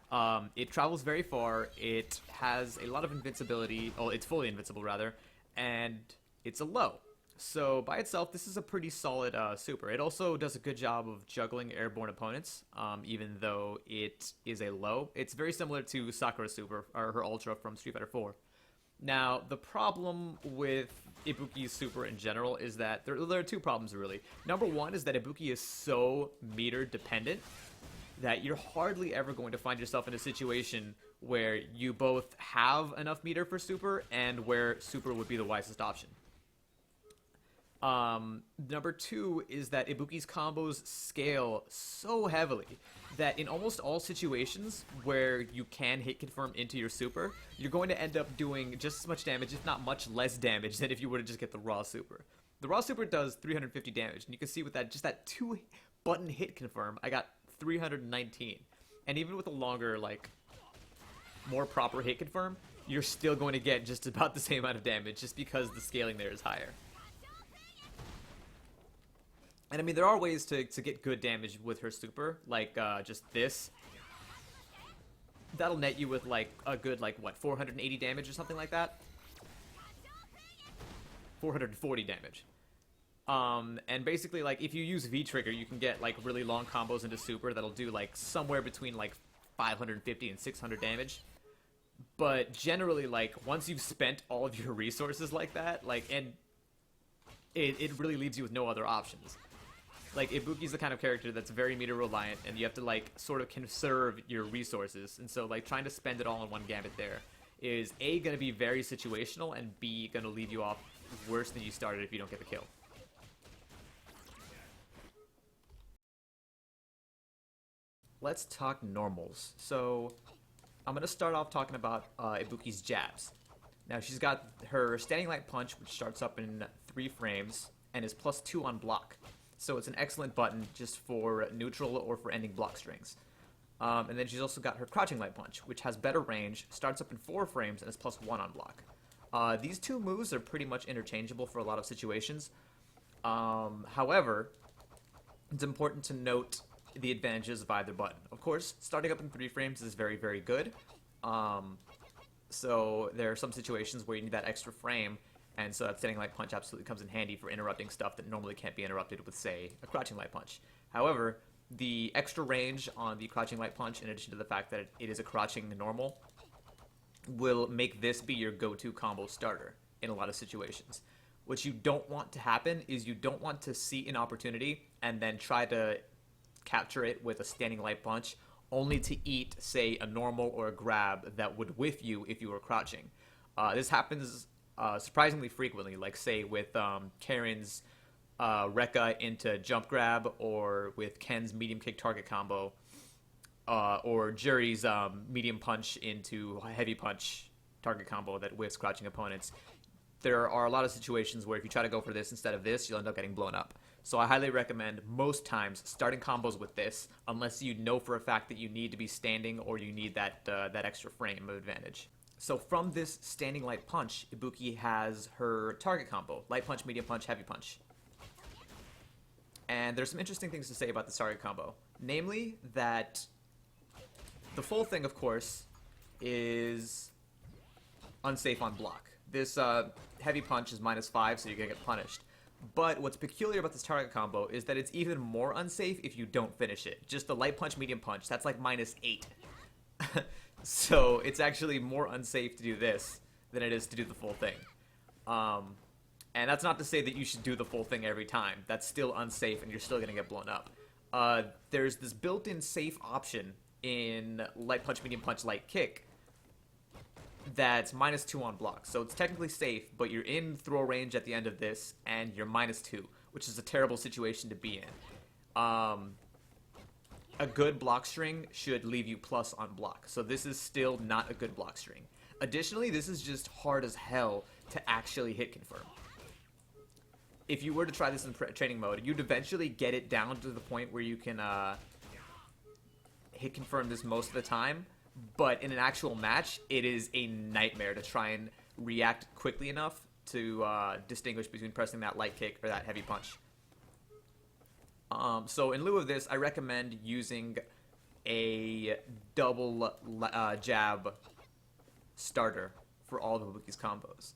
A: It travels very far, it has a lot of invincibility, oh, it's fully invincible rather, and it's a low. So by itself, this is a pretty solid super. It also does a good job of juggling airborne opponents, even though it is a low. It's very similar to Sakura's super, or her ultra from Street Fighter 4. Now, the problem with Ibuki's super in general is that there are two problems, really. Number one is that Ibuki is so meter dependent that you're hardly ever going to find yourself in a situation where you both have enough meter for super and where super would be the wisest option. Number two is that Ibuki's combos scale so heavily that in almost all situations where you can hit confirm into your super, you're going to end up doing just as much damage, if not much less damage, than if you were to just get the raw super. The raw super does 350 damage, and you can see with that, just that 2-button hit confirm, I got 319. And even with a longer, like, more proper hit confirm, you're still going to get just about the same amount of damage, just because the scaling there is higher. And I mean, there are ways to get good damage with her super, like just this. That'll net you with like a good, like, what, 480 damage or something like that? 440 damage. And basically, like, if you use V-Trigger, you can get like really long combos into super that'll do like somewhere between like 550 and 600 damage. But generally, like, once you've spent all of your resources like that, like, and it really leaves you with no other options. Like, Ibuki's the kind of character that's very meter reliant, and you have to, like, sort of conserve your resources. And so, like, trying to spend it all in one gambit there is, A, going to be very situational, and B, going to leave you off worse than you started if you don't get the kill. Let's talk normals. So, I'm going to start off talking about Ibuki's jabs. Now, she's got her Standing Light Punch, which starts up in 3 frames, and is +2 on block. So it's an excellent button just for neutral or for ending block strings. And then she's also got her Crouching Light Punch, which has better range, starts up in 4 frames, and is +1 on block. These two moves are pretty much interchangeable for a lot of situations. However, it's important to note the advantages of either button. Of course, starting up in 3 frames is very, very good. So there are some situations where you need that extra frame, and so that Standing Light Punch absolutely comes in handy for interrupting stuff that normally can't be interrupted with, say, a Crouching Light Punch. However, the extra range on the Crouching Light Punch, in addition to the fact that it is a crouching normal, will make this be your go-to combo starter in a lot of situations. What you don't want to happen is you don't want to see an opportunity and then try to capture it with a Standing Light Punch, only to eat, say, a normal or a grab that would whiff you if you were crouching. This happens surprisingly frequently, like, say, with Karen's Rekka into jump grab, or with Ken's medium kick target combo, or Juri's medium punch into heavy punch target combo that whiffs crouching opponents. There are a lot of situations where if you try to go for this instead of this, you'll end up getting blown up. So I highly recommend, most times, starting combos with this, unless you know for a fact that you need to be standing or you need that extra frame of advantage. So from this Standing Light Punch, Ibuki has her target combo: Light Punch, Medium Punch, Heavy Punch. And there's some interesting things to say about this target combo. Namely, that the full thing, of course, is unsafe on block. This Heavy Punch is -5, so you're going to get punished. But what's peculiar about this target combo is that it's even more unsafe if you don't finish it. Just the Light Punch, Medium Punch, that's like -8. So it's actually more unsafe to do this than it is to do the full thing. And that's not to say that you should do the full thing every time. That's still unsafe and you're still going to get blown up. There's this built-in safe option in Light Punch, Medium Punch, Light Kick that's -2 on block. So it's technically safe, but you're in throw range at the end of this, and you're -2, which is a terrible situation to be in. A good block string should leave you plus on block. So this is still not a good block string. Additionally, this is just hard as hell to actually hit confirm. if you were to try this in training mode, you'd eventually get it down to the point where you can hit confirm this most of the time, but in an actual match, it is a nightmare to try and react quickly enough to distinguish between pressing that light kick or that heavy punch. So in lieu of this, I recommend using a double jab starter for all of Ibuki's combos.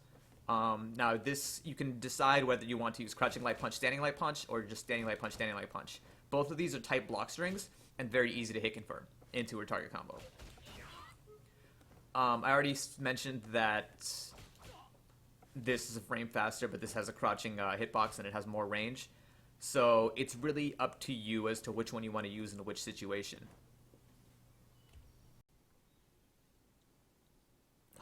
A: Now this, you can decide whether you want to use crouching light punch, standing light punch, or just standing light punch, standing light punch. Both of these are tight block strings and very easy to hit confirm into her target combo. I already mentioned that this is a frame faster, but this has a crouching hitbox and it has more range. So it's really up to you as to which one you want to use in which situation.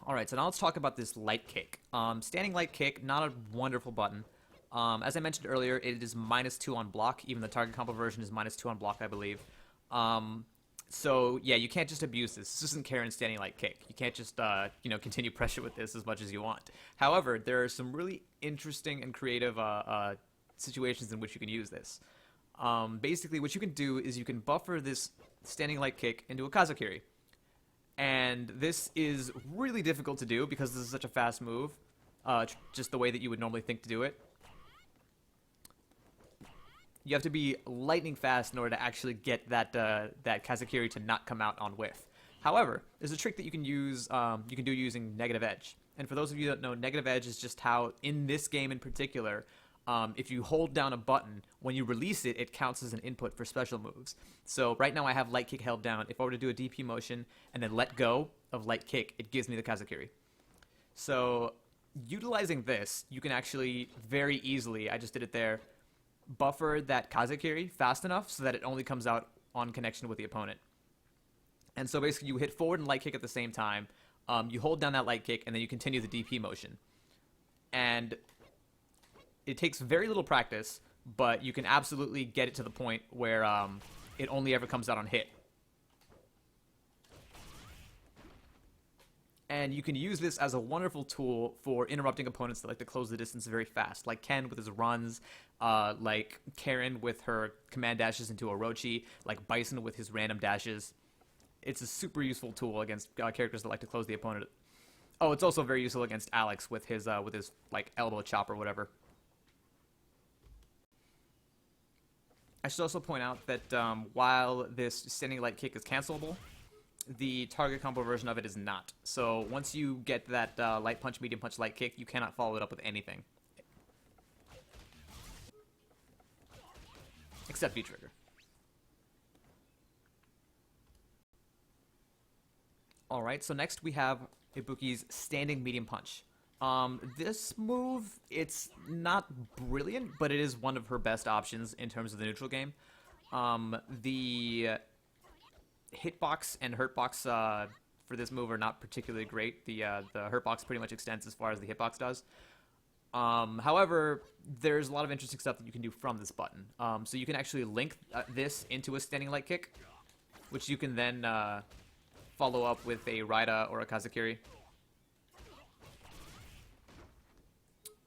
A: Alright, so now let's talk about this light kick. Standing light kick, not a wonderful button. As I mentioned earlier, it is -2 on block. Even the target combo version is -2 on block, I believe. So yeah, you can't just abuse this. This isn't Karen's standing light kick. You can't just continue pressure with this as much as you want. However, there are some really interesting and creative situations in which you can use this. Basically, what you can do is you can buffer this standing light kick into a Kazakiri. And this is really difficult to do because this is such a fast move, just the way that you would normally think to do it. You have to be lightning fast in order to actually get that Kazakiri to not come out on whiff. However, there's a trick that you can use. You can do using negative edge. And for those of you that know, negative edge is just how, in this game in particular, if you hold down a button, when you release it, it counts as an input for special moves. So right now I have light kick held down. If I were to do a DP motion and then let go of light kick, it gives me the Kazakiri. So utilizing this, you can actually very easily, I just did it there, buffer that Kazakiri fast enough so that it only comes out on connection with the opponent. And so basically you hit forward and light kick at the same time, you hold down that light kick, and then you continue the DP motion. And it takes very little practice, but you can absolutely get it to the point where it only ever comes out on hit. And you can use this as a wonderful tool for interrupting opponents that like to close the distance very fast, like Ken with his runs, like Karen with her command dashes into Orochi, like Bison with his random dashes. It's a super useful tool against characters that like to close the opponent. Oh, it's also very useful against Alex with his like elbow chop or whatever. I should also point out that while this standing light kick is cancelable, the target combo version of it is not. So once you get that light punch, medium punch, light kick, you cannot follow it up with anything. Except V-Trigger. Alright, so next we have Ibuki's standing medium punch. This move, it's not brilliant, but it is one of her best options in terms of the neutral game. The hitbox and hurtbox for this move are not particularly great. The hurtbox pretty much extends as far as the hitbox does. However, there's a lot of interesting stuff that you can do from this button. So you can actually link this into a standing light kick, which you can then follow up with a Raida or a Kazakiri.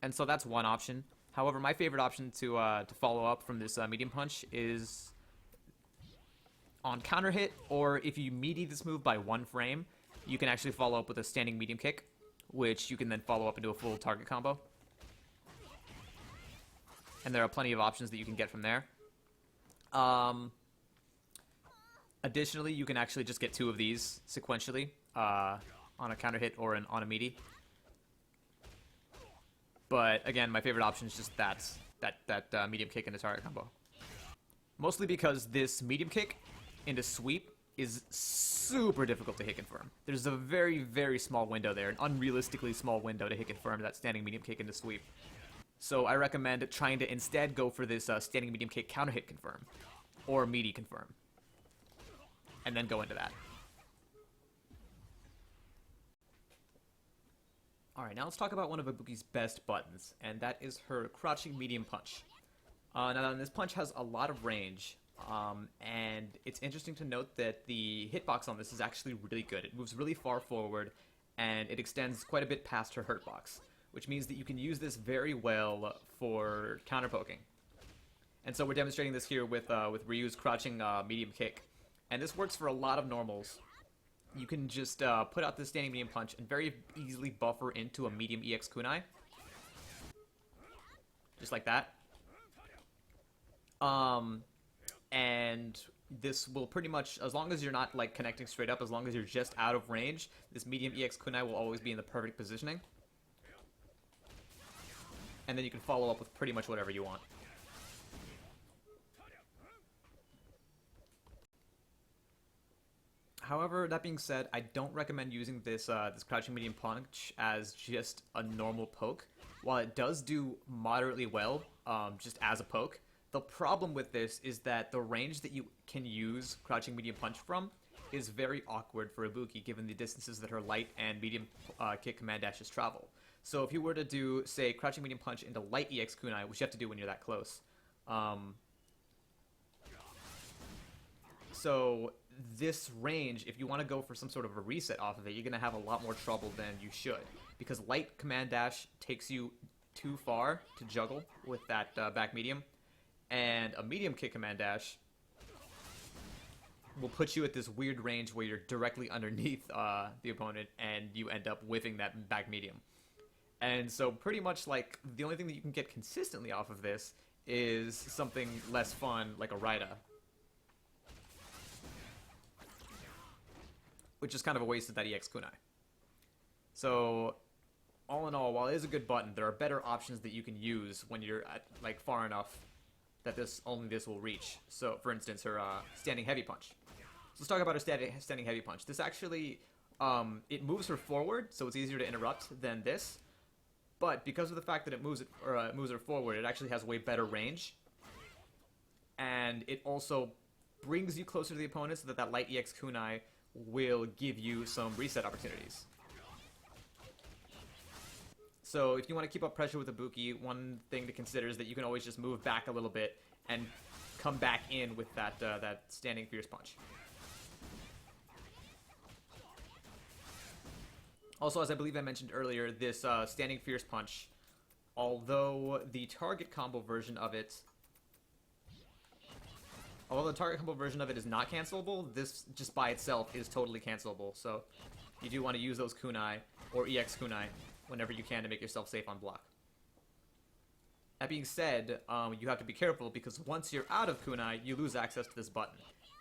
A: And so that's one option. However, my favorite option to follow up from this medium punch is on counter hit, or if you meaty this move by 1 frame, you can actually follow up with a standing medium kick, which you can then follow up into a full target combo. And there are plenty of options that you can get from there. Additionally, you can actually just get 2 of these sequentially on a counter hit or on a meaty. But again, my favorite option is just that medium kick into target combo. Mostly because this medium kick into sweep is super difficult to hit confirm. There's a very, very small window there, an unrealistically small window to hit confirm that standing medium kick into sweep. So I recommend trying to instead go for this standing medium kick counter hit confirm, or meaty confirm, and then go into that. Alright, now let's talk about one of Ibuki's best buttons, and that is her crouching medium punch. Now this punch has a lot of range, and it's interesting to note that the hitbox on this is actually really good. It moves really far forward, and it extends quite a bit past her hurtbox, which means that you can use this very well for counter poking. And so we're demonstrating this here with Ryu's crouching medium kick. And this works for a lot of normals. You can just put out this standing medium punch and very easily buffer into a medium EX kunai. Just like that. And this will pretty much, as long as you're not like connecting straight up, as long as you're just out of range, this medium EX kunai will always be in the perfect positioning. And then you can follow up with pretty much whatever you want. However, that being said, I don't recommend using this this crouching medium punch as just a normal poke. While it does do moderately well, just as a poke, the problem with this is that the range that you can use crouching medium punch from is very awkward for Ibuki, given the distances that her light and medium kick command dashes travel. So if you were to do, say, crouching medium punch into light EX kunai, which you have to do when you're that close, so this range, if you want to go for some sort of a reset off of it, you're going to have a lot more trouble than you should. Because light command dash takes you too far to juggle with that back medium. And a medium kick command dash will put you at this weird range where you're directly underneath the opponent and you end up whiffing that back medium. And so pretty much like the only thing that you can get consistently off of this is something less fun like a Raida. Which is kind of a waste of that EX kunai. So, all in all, while it is a good button, there are better options that you can use when you're at, like, far enough that only this will reach. So, for instance, her standing heavy punch. So let's talk about her standing heavy punch. This actually, it moves her forward, so it's easier to interrupt than this. But because of the fact that it moves her forward, it actually has way better range. And it also brings you closer to the opponent so that light EX kunai will give you some reset opportunities. So if you want to keep up pressure with Ibuki, one thing to consider is that you can always just move back a little bit and come back in with that that standing fierce punch. Also, as I believe I mentioned earlier, this standing fierce punch, although the target combo version of it is not cancelable, this just by itself is totally cancelable. So you do want to use those kunai or EX kunai whenever you can to make yourself safe on block. That being said, you have to be careful because once you're out of kunai, you lose access to this button.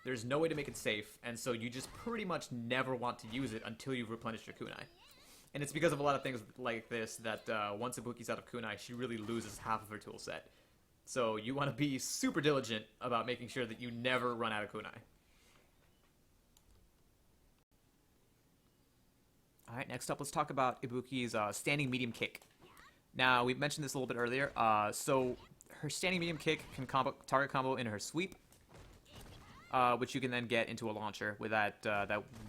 A: There's no way to make it safe, and so you just pretty much never want to use it until you've replenished your kunai. And it's because of a lot of things like this that once Ibuki's out of kunai, she really loses half of her tool set. So you want to be super diligent about making sure that you never run out of kunai. Alright, next up let's talk about Ibuki's standing medium kick. Now, we mentioned this a little bit earlier. So her standing medium kick can target combo into her sweep, which you can then get into a launcher with that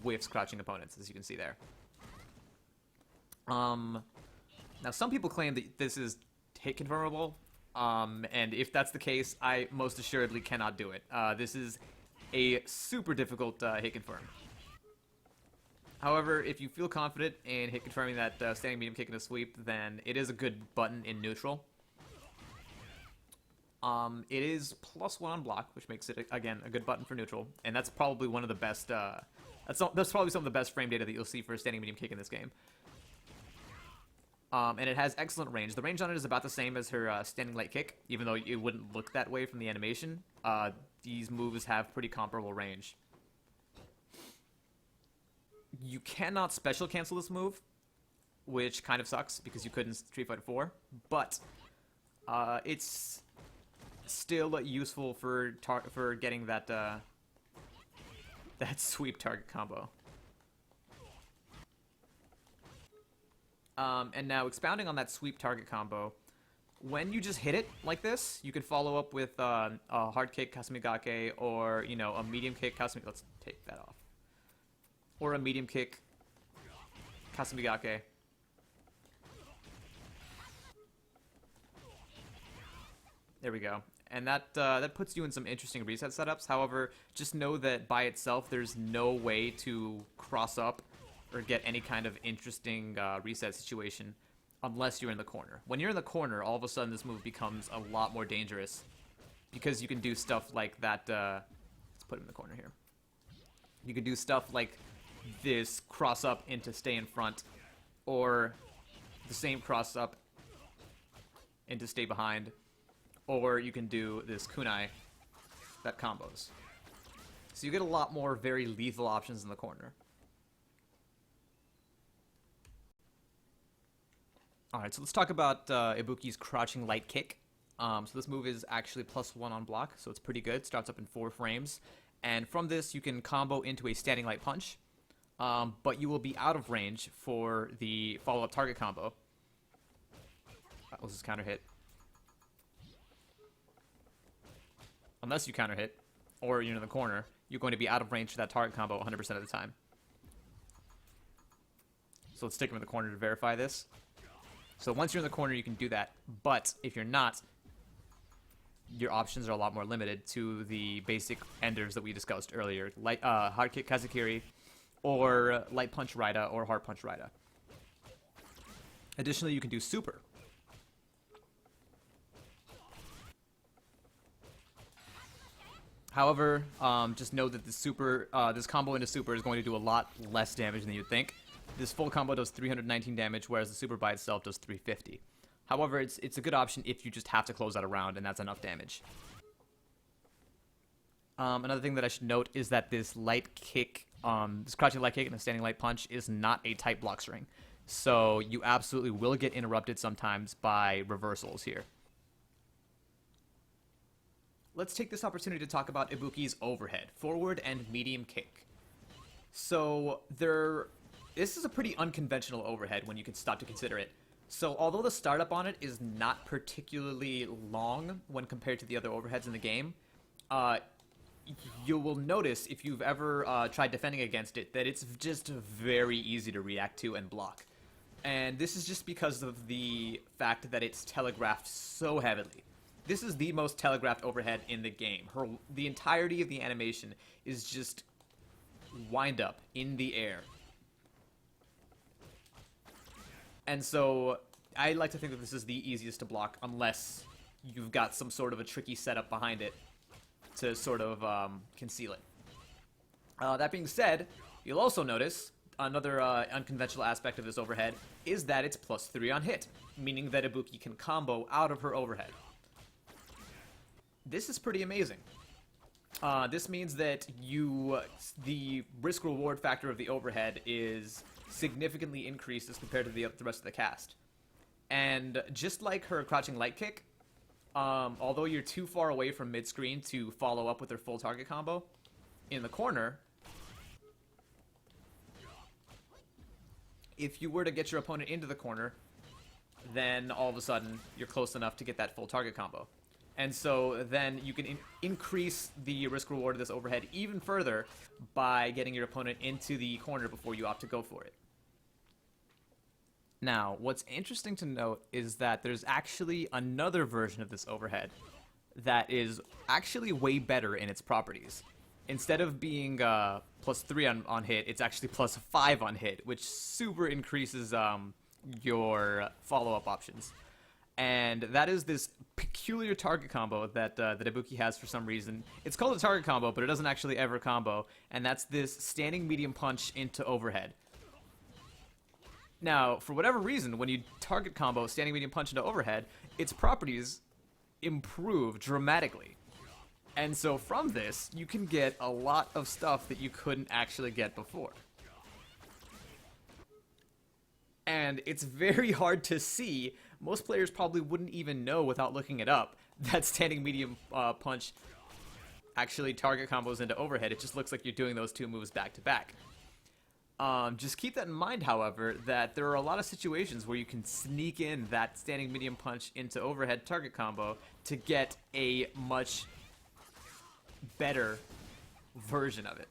A: whiffs crouching opponents, as you can see there. Now, some people claim that this is hit confirmable. And if that's the case, I most assuredly cannot do it. This is a super difficult hit confirm. However, if you feel confident in hit confirming that standing medium kick in a sweep, then it is a good button in neutral. It is +1 on block, which makes it, again, a good button for neutral. And that's probably one of the best, that's probably some of the best frame data that you'll see for a standing medium kick in this game. And it has excellent range. The range on it is about the same as her standing light kick, even though it wouldn't look that way from the animation. These moves have pretty comparable range. You cannot special cancel this move, which kind of sucks because you couldn't Street Fighter 4, but it's still useful for getting that that sweep target combo. And now, expounding on that sweep target combo, when you just hit it like this, you can follow up with a hard kick Kasumigake, or, you know, a medium kick Kasumigake. Let's take that off. Or a medium kick Kasumigake. There we go. And that puts you in some interesting reset setups. However, just know that by itself, there's no way to cross up or get any kind of interesting reset situation unless you're in the corner. When you're in the corner, all of a sudden this move becomes a lot more dangerous because you can do stuff like that. Let's put him in the corner here. You can do stuff like this cross up into stay in front, or the same cross up into stay behind, or you can do this kunai that combos. So you get a lot more very lethal options in the corner. Alright, so let's talk about Ibuki's crouching light kick. So this move is actually +1 on block, so it's pretty good. Starts up in 4 frames. And from this, you can combo into a standing light punch, but you will be out of range for the follow-up target combo. Let's just counter hit. Unless you counter hit, or you're in the corner, you're going to be out of range for that target combo 100% of the time. So let's stick him in the corner to verify this. So once you're in the corner, you can do that. But if you're not, your options are a lot more limited to the basic enders that we discussed earlier. Light, hard kick Kazakiri, or light punch Raida, or hard punch Raida. Additionally, you can do super. However, just know that the super, this combo into super is going to do a lot less damage than you'd think. This full combo does 319 damage, whereas the super by itself does 350. However, it's a good option if you just have to close out a round, and that's enough damage. Another thing that I should note is that this light kick, this crouching light kick and the standing light punch is not a tight block string. So you absolutely will get interrupted sometimes by reversals here. Let's take this opportunity to talk about Ibuki's overhead, forward and medium kick. So this is a pretty unconventional overhead when you can stop to consider it. So although the startup on it is not particularly long when compared to the other overheads in the game, you will notice if you've ever tried defending against it that it's just very easy to react to and block. And this is just because of the fact that it's telegraphed so heavily. This is the most telegraphed overhead in the game. The entirety of the animation is just wind up in the air. And so I like to think that this is the easiest to block unless you've got some sort of a tricky setup behind it to sort of conceal it. That being said, you'll also notice another unconventional aspect of this overhead is that it's +3 on hit, meaning that Ibuki can combo out of her overhead. This is pretty amazing. This means that the risk-reward factor of the overhead is significantly increased as compared to the rest of the cast. And just like her crouching light kick, although you're too far away from mid-screen to follow up with her full target combo, in the corner, if you were to get your opponent into the corner, then all of a sudden you're close enough to get that full target combo. And so then you can increase the risk reward of this overhead even further by getting your opponent into the corner before you opt to go for it. Now, what's interesting to note is that there's actually another version of this overhead that is actually way better in its properties. Instead of being +3 on hit, it's actually +5 on hit, which super increases your follow-up options. And that is this peculiar target combo that Ibuki has for some reason. It's called a target combo, but it doesn't actually ever combo. And that's this standing medium punch into overhead. Now, for whatever reason, when you target combo standing medium punch into overhead, its properties improve dramatically. And so from this, you can get a lot of stuff that you couldn't actually get before. And it's very hard to see. Most players probably wouldn't even know without looking it up that standing medium punch actually target combos into overhead. It just looks like you're doing those two moves back to back. Just keep that in mind, however, that there are a lot of situations where you can sneak in that standing medium punch into overhead target combo to get a much better version of it.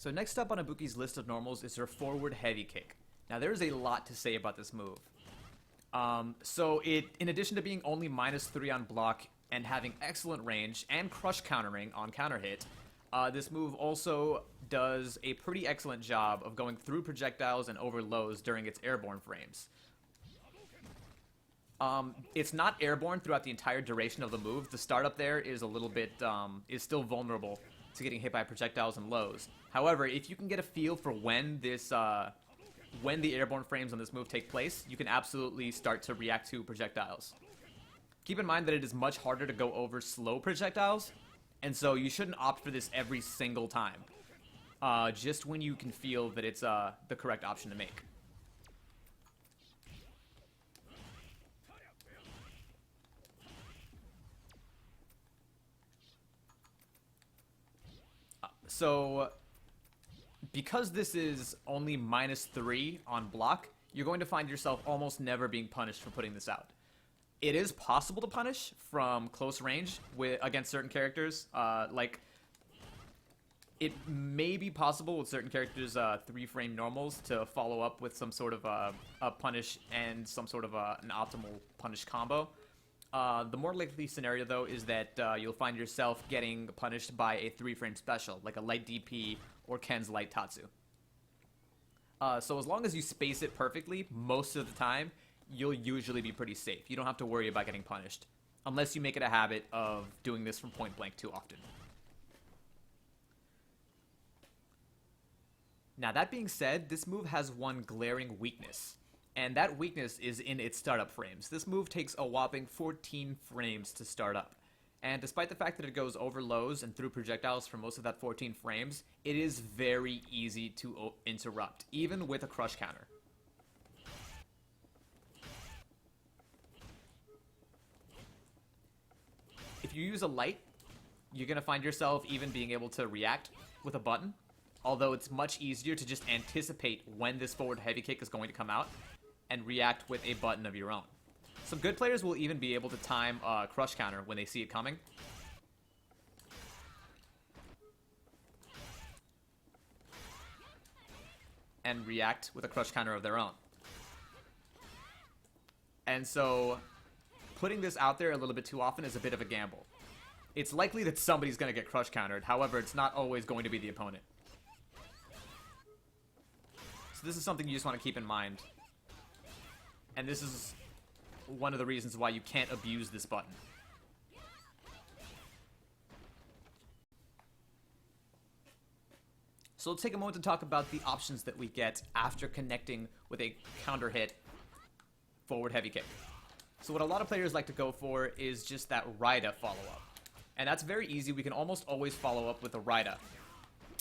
A: So next up on Ibuki's list of normals is her forward heavy kick. Now there's a lot to say about this move. So in addition to being only -3 on block and having excellent range and crush countering on counter hit, this move also does a pretty excellent job of going through projectiles and over lows during its airborne frames. It's not airborne throughout the entire duration of the move. The startup there is a little bit, is still vulnerable to getting hit by projectiles and lows. However, if you can get a feel for when this, when the airborne frames on this move take place, you can absolutely start to react to projectiles. Keep in mind that it is much harder to go over slow projectiles, and so you shouldn't opt for this every single time. Just when you can feel that it's the correct option to make. So, because this is only -3 on block, you're going to find yourself almost never being punished for putting this out. It is possible to punish from close range against certain characters. Like, it may be possible with certain characters' 3-frame normals to follow up with some sort of a punish and some sort of an optimal punish combo. The more likely scenario, though, is that you'll find yourself getting punished by a 3-frame special, like a light DP or Ken's light Tatsu. So as long as you space it perfectly, most of the time, you'll usually be pretty safe. You don't have to worry about getting punished, unless you make it a habit of doing this from point blank too often. Now, that being said, this move has one glaring weakness. And that weakness is in its startup frames. This move takes a whopping 14 frames to start up. And despite the fact that it goes over lows and through projectiles for most of that 14 frames, it is very easy to interrupt, even with a crush counter. If you use a light, you're going to find yourself even being able to react with a button, although it's much easier to just anticipate when this forward heavy kick is going to come out and react with a button of your own. Some good players will even be able to time a crush counter when they see it coming. And react with a crush counter of their own. And so, putting this out there a little bit too often is a bit of a gamble. It's likely that somebody's going to get crush countered, however, it's not always going to be the opponent. So this is something you just want to keep in mind. And this is one of the reasons why you can't abuse this button. So let's take a moment to talk about the options that we get after connecting with a counter hit forward heavy kick. So what a lot of players like to go for is just that Raida follow-up. And that's very easy. We can almost always follow up with a Raida.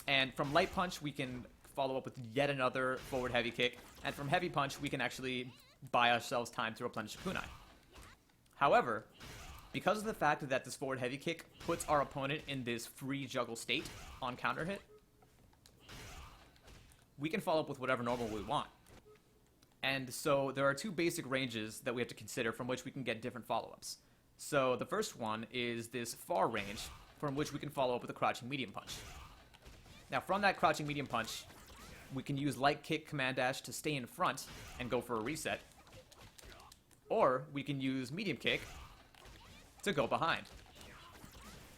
A: And from light punch, we can follow up with yet another forward heavy kick. And from heavy punch, we can actually buy ourselves time to replenish a kunai. However, because of the fact that this forward heavy kick puts our opponent in this free juggle state on counter hit, we can follow up with whatever normal we want. And so there are two basic ranges that we have to consider from which we can get different follow-ups. So the first one is this far range from which we can follow up with a crouching medium punch. Now from that crouching medium punch, we can use light kick command dash to stay in front and go for a reset. Or we can use medium kick to go behind.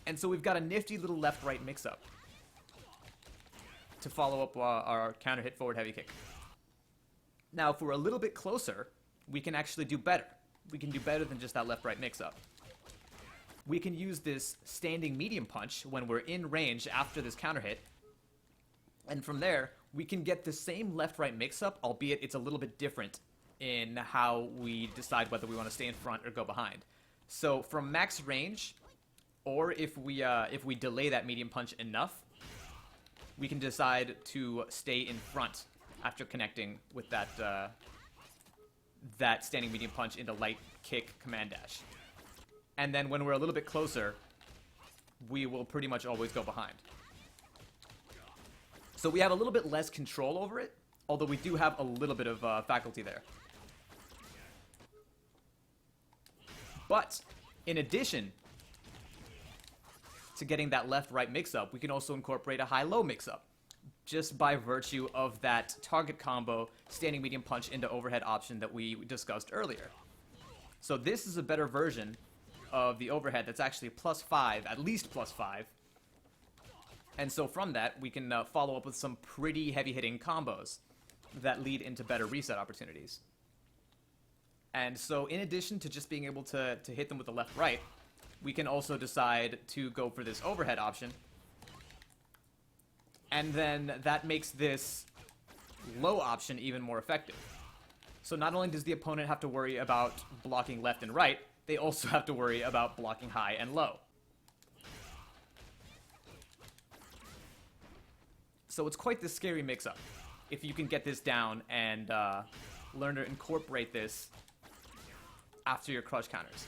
A: And so we've got a nifty little left-right mix-up to follow up our counter hit forward heavy kick. Now if we're a little bit closer, we can actually do better. We can do better than just that left-right mix-up. We can use this standing medium punch when we're in range after this counter hit. And from there, we can get the same left-right mix-up, albeit it's a little bit different in how we decide whether we want to stay in front or go behind. So from max range, or if we delay that medium punch enough, we can decide to stay in front after connecting with that that standing medium punch into light kick command dash. And then when we're a little bit closer, we will pretty much always go behind. So we have a little bit less control over it, although we do have a little bit of faculty there. But in addition to getting that left-right mix-up, we can also incorporate a high-low mix-up, just by virtue of that target combo standing medium punch into overhead option that we discussed earlier. So this is a better version of the overhead that's actually +5, at least +5, And so from that, we can follow up with some pretty heavy-hitting combos that lead into better reset opportunities. And so in addition to just being able to hit them with the left-right, we can also decide to go for this overhead option. And then that makes this low option even more effective. So not only does the opponent have to worry about blocking left and right, they also have to worry about blocking high and low. So it's quite the scary mix-up if you can get this down and learn to incorporate this after your crush counters.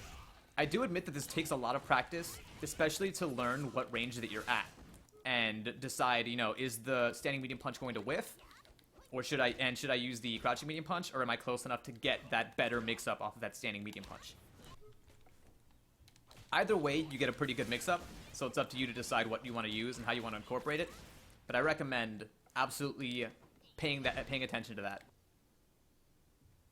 A: I do admit that this takes a lot of practice, especially to learn what range that you're at and decide, you know, is the standing medium punch going to whiff? Or should I use the crouching medium punch, or am I close enough to get that better mix-up off of that standing medium punch? Either way, you get a pretty good mix-up, so it's up to you to decide what you want to use and how you want to incorporate it. But I recommend absolutely paying attention to that.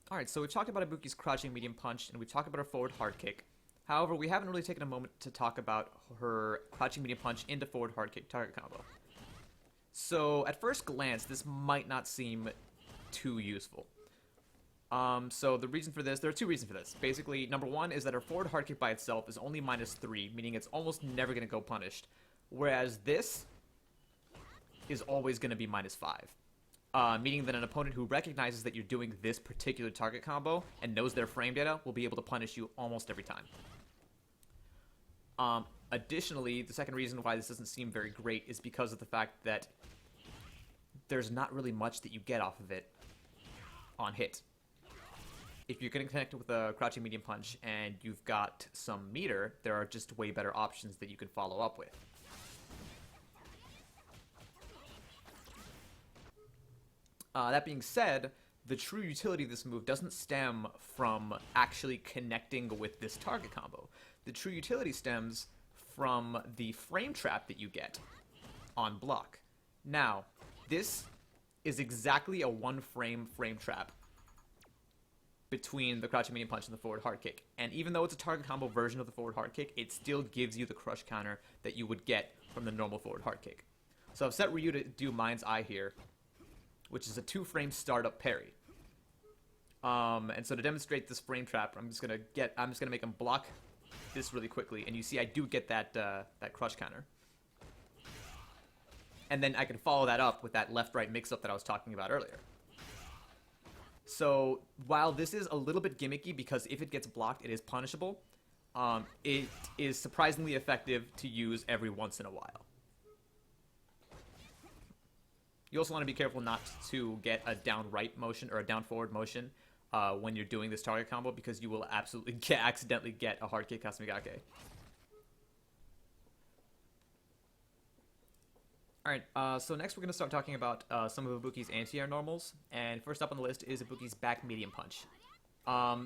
A: Alright, so we've talked about Ibuki's crouching medium punch, and we've talked about her forward hard kick. However, we haven't really taken a moment to talk about her crouching medium punch into forward hard kick target combo. So, at first glance, this might not seem too useful. So the reason for this, there are two reasons for this. Basically, number one is that her forward hard kick by itself is only -3, meaning it's almost never going to go punished. Whereas this is always going to be -5. Meaning that an opponent who recognizes that you're doing this particular target combo and knows their frame data will be able to punish you almost every time. Additionally, the second reason why this doesn't seem very great is because of the fact that there's not really much that you get off of it on hit. If you're getting connected with a crouching medium punch and you've got some meter, there are just way better options that you can follow up with. That being said, the true utility of this move doesn't stem from actually connecting with this target combo. The true utility stems from the frame trap that you get on block. Now, this is exactly a one-frame trap between the crouching medium punch and the forward hard kick. And even though it's a target combo version of the forward hard kick, it still gives you the crush counter that you would get from the normal forward hard kick. So I've set Ryu to do Mind's Eye here, which is a 2-frame startup parry. And so to demonstrate this frame trap, I'm just gonna make him block this really quickly, and you see I do get that crush counter. And then I can follow that up with that left-right mix-up that I was talking about earlier. So while this is a little bit gimmicky because if it gets blocked, it is punishable, it is surprisingly effective to use every once in a while. You also want to be careful not to get a down right motion or a down forward motion when you're doing this target combo, because you will absolutely accidentally get a hard kick Kasumigake. Alright, so next we're going to start talking about some of Ibuki's anti-air normals, and first up on the list is Ibuki's back medium punch.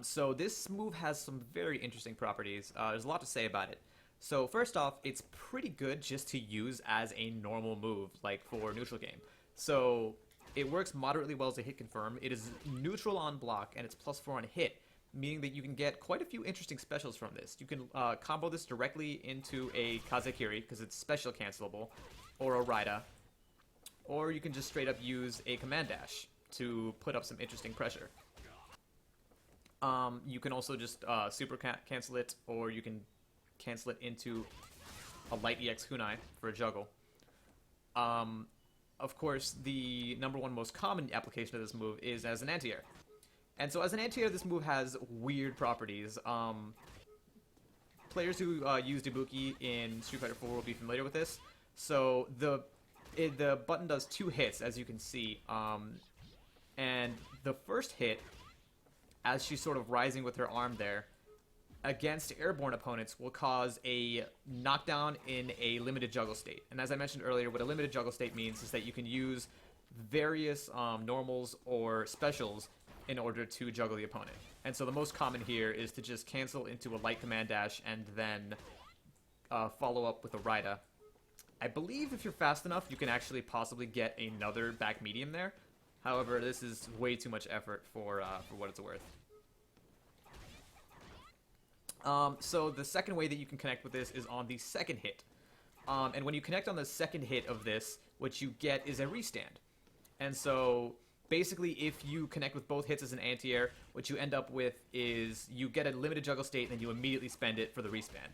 A: So this move has some very interesting properties. There's a lot to say about it. So first off, it's pretty good just to use as a normal move, like for neutral game. So it works moderately well as a hit confirm. It is neutral on block, and it's +4 on hit, meaning that you can get quite a few interesting specials from this. You can combo this directly into a Kazekiri, because it's special cancelable, or a Raida, or you can just straight up use a command dash to put up some interesting pressure. You can also just super cancel it, or you can cancel it into a light EX kunai for a juggle. Of course, the #1 most common application of this move is as an anti-air. And so as an anti-air, this move has weird properties. Players who used Ibuki in Street Fighter 4 will be familiar with this. So the button does 2 hits, as you can see. And the first hit, as she's sort of rising with her arm there, against airborne opponents will cause a knockdown in a limited juggle state. And as I mentioned earlier, what a limited juggle state means is that you can use various normals or specials in order to juggle the opponent. And so the most common here is to just cancel into a light command dash and then follow up with a Raida. I believe if you're fast enough, you can actually possibly get another back medium there. However, this is way too much effort for what it's worth. So the second way that you can connect with this is on the second hit. And when you connect on the second hit of this, what you get is a restand. And so basically, if you connect with both hits as an anti-air, what you end up with is you get a limited juggle state, and then you immediately spend it for the restand.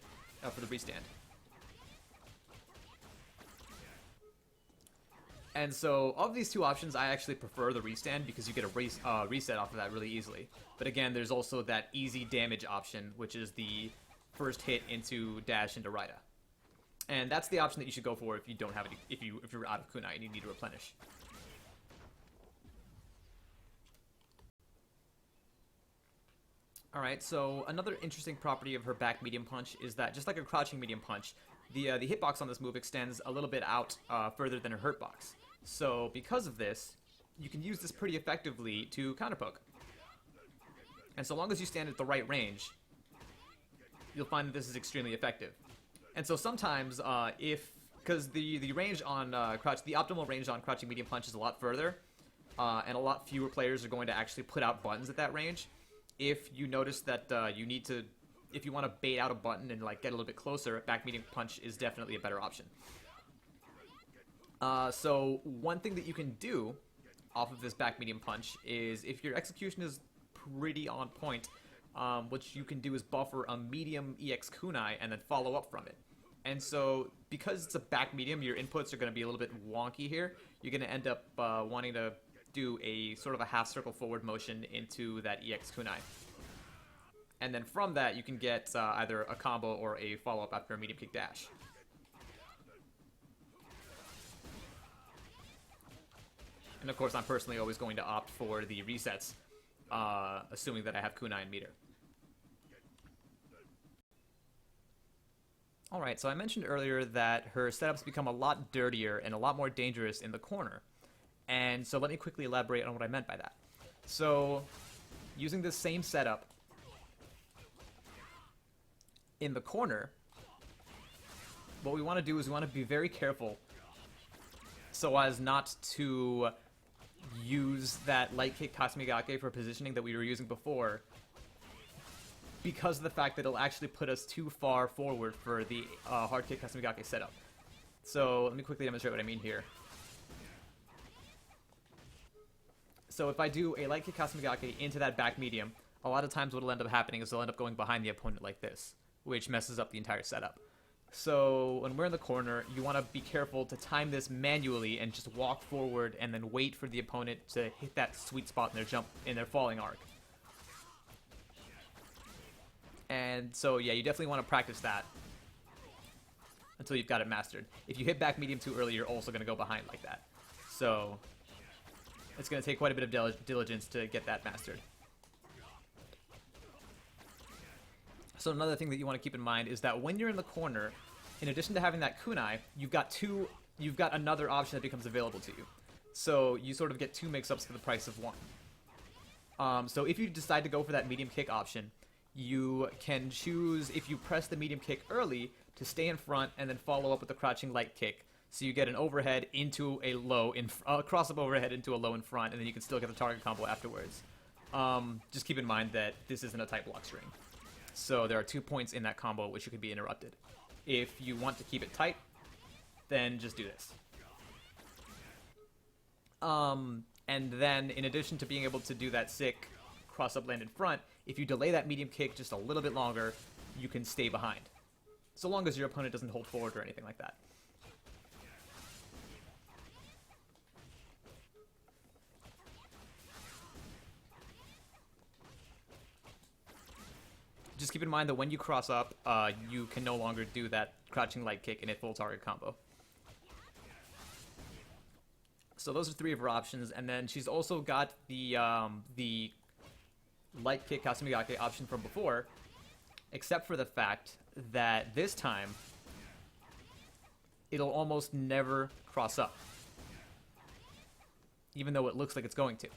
A: And so, of these two options, I actually prefer the restand because you get a reset off of that really easily. But again, there's also that easy damage option, which is the first hit into dash into Raida. And that's the option that you should go for if you don't have any, if you're out of kunai and you need to replenish. Alright, so another interesting property of her back medium punch is that, just like a crouching medium punch, the hitbox on this move extends a little bit out further than her hurt box. So because of this, you can use this pretty effectively to counterpoke. And so long as you stand at the right range, you'll find that this is extremely effective. And so sometimes, because the range on the optimal range on crouching medium punch is a lot further, and a lot fewer players are going to actually put out buttons at that range. If you notice that if you want to bait out a button and like get a little bit closer, back medium punch is definitely a better option. So one thing that you can do off of this back medium punch is, if your execution is pretty on point, what you can do is buffer a medium EX kunai and then follow up from it. And so because it's a back medium, your inputs are going to be a little bit wonky here. You're going to end up wanting to do a sort of a half circle forward motion into that EX kunai. And then from that, you can get either a combo or a follow-up after a medium kick dash. And of course, I'm personally always going to opt for the resets, assuming that I have kunai and meter. Alright, so I mentioned earlier that her setups become a lot dirtier and a lot more dangerous in the corner. And so let me quickly elaborate on what I meant by that. So, using this same setup in the corner, what we want to do is we want to be very careful so as not to use that light kick Kasumigake for positioning that we were using before, because of the fact that it'll actually put us too far forward for the hard kick Kasumigake setup. So let me quickly demonstrate what I mean here. So if I do a light kick Kasumigake into that back medium, a lot of times what will end up happening is they'll end up going behind the opponent like this, which messes up the entire setup. So when we're in the corner, you want to be careful to time this manually and just walk forward and then wait for the opponent to hit that sweet spot in their falling arc. And so yeah, you definitely want to practice that until you've got it mastered. If you hit back medium too early, you're also going to go behind like that. So it's going to take quite a bit of diligence to get that mastered. So another thing that you want to keep in mind is that when you're in the corner, in addition to having that kunai, you've got another option that becomes available to you. So you sort of get two mix-ups for the price of one. So if you decide to go for that medium kick option, you can choose, if you press the medium kick early, to stay in front and then follow up with the crouching light kick. So you get an overhead into a low, cross-up overhead into a low in front, and then you can still get the target combo afterwards. Just keep in mind that this isn't a tight block string. So there are 2 points in that combo which could be interrupted. If you want to keep it tight, then just do this. And then, in addition to being able to do that sick cross-up land in front, if you delay that medium kick just a little bit longer, you can stay behind. So long as your opponent doesn't hold forward or anything like that. Just keep in mind that when you cross up, you can no longer do that crouching light kick in a full target combo. So those are 3 of her options, and then she's also got the light kick Kasumigake option from before, except for the fact that this time it'll almost never cross up, even though it looks like it's going to.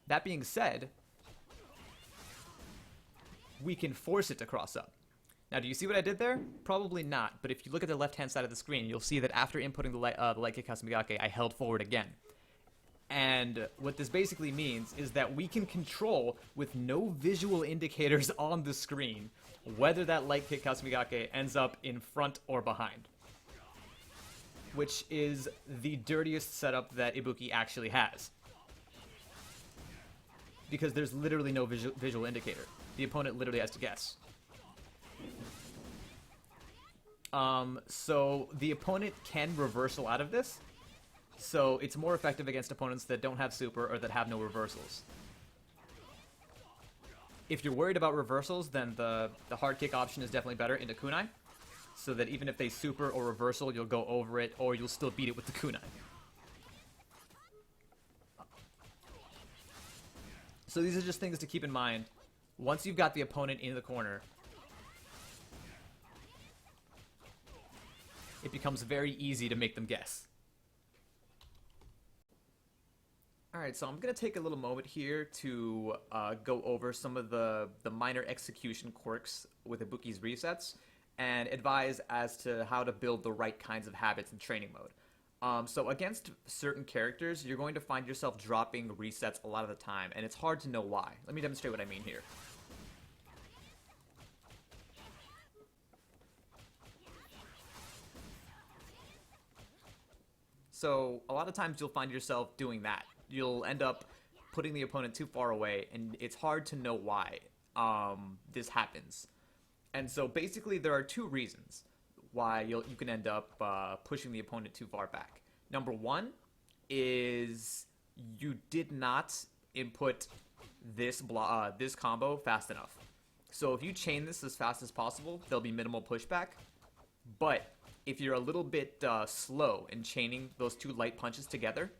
A: That being said, we can force it to cross up. Now, do you see what I did there? Probably not, but if you look at the left-hand side of the screen, you'll see that after inputting the light kick Kasumigake, I held forward again. And what this basically means is that we can control, with no visual indicators on the screen, whether that light kick Kasumigake ends up in front or behind. Which is the dirtiest setup that Ibuki actually has. Because there's literally no visual indicator. The opponent literally has to guess. So the opponent can reversal out of this. So it's more effective against opponents that don't have super or that have no reversals. If you're worried about reversals, then the hard kick option is definitely better into kunai. So that even if they super or reversal, you'll go over it, or you'll still beat it with the kunai. So these are just things to keep in mind. Once you've got the opponent in the corner, it becomes very easy to make them guess. Alright, so I'm going to take a little moment here to go over some of the minor execution quirks with Ibuki's resets, and advise as to how to build the right kinds of habits in training mode. So against certain characters, you're going to find yourself dropping resets a lot of the time, and it's hard to know why. Let me demonstrate what I mean here. So a lot of times you'll find yourself doing that. You'll end up putting the opponent too far away, and it's hard to know why this happens. And so basically there are two reasons why you can end up pushing the opponent too far back. Number one is you did not input this combo fast enough. So if you chain this as fast as possible, there'll be minimal pushback. But if you're a little bit slow in chaining those two light punches together,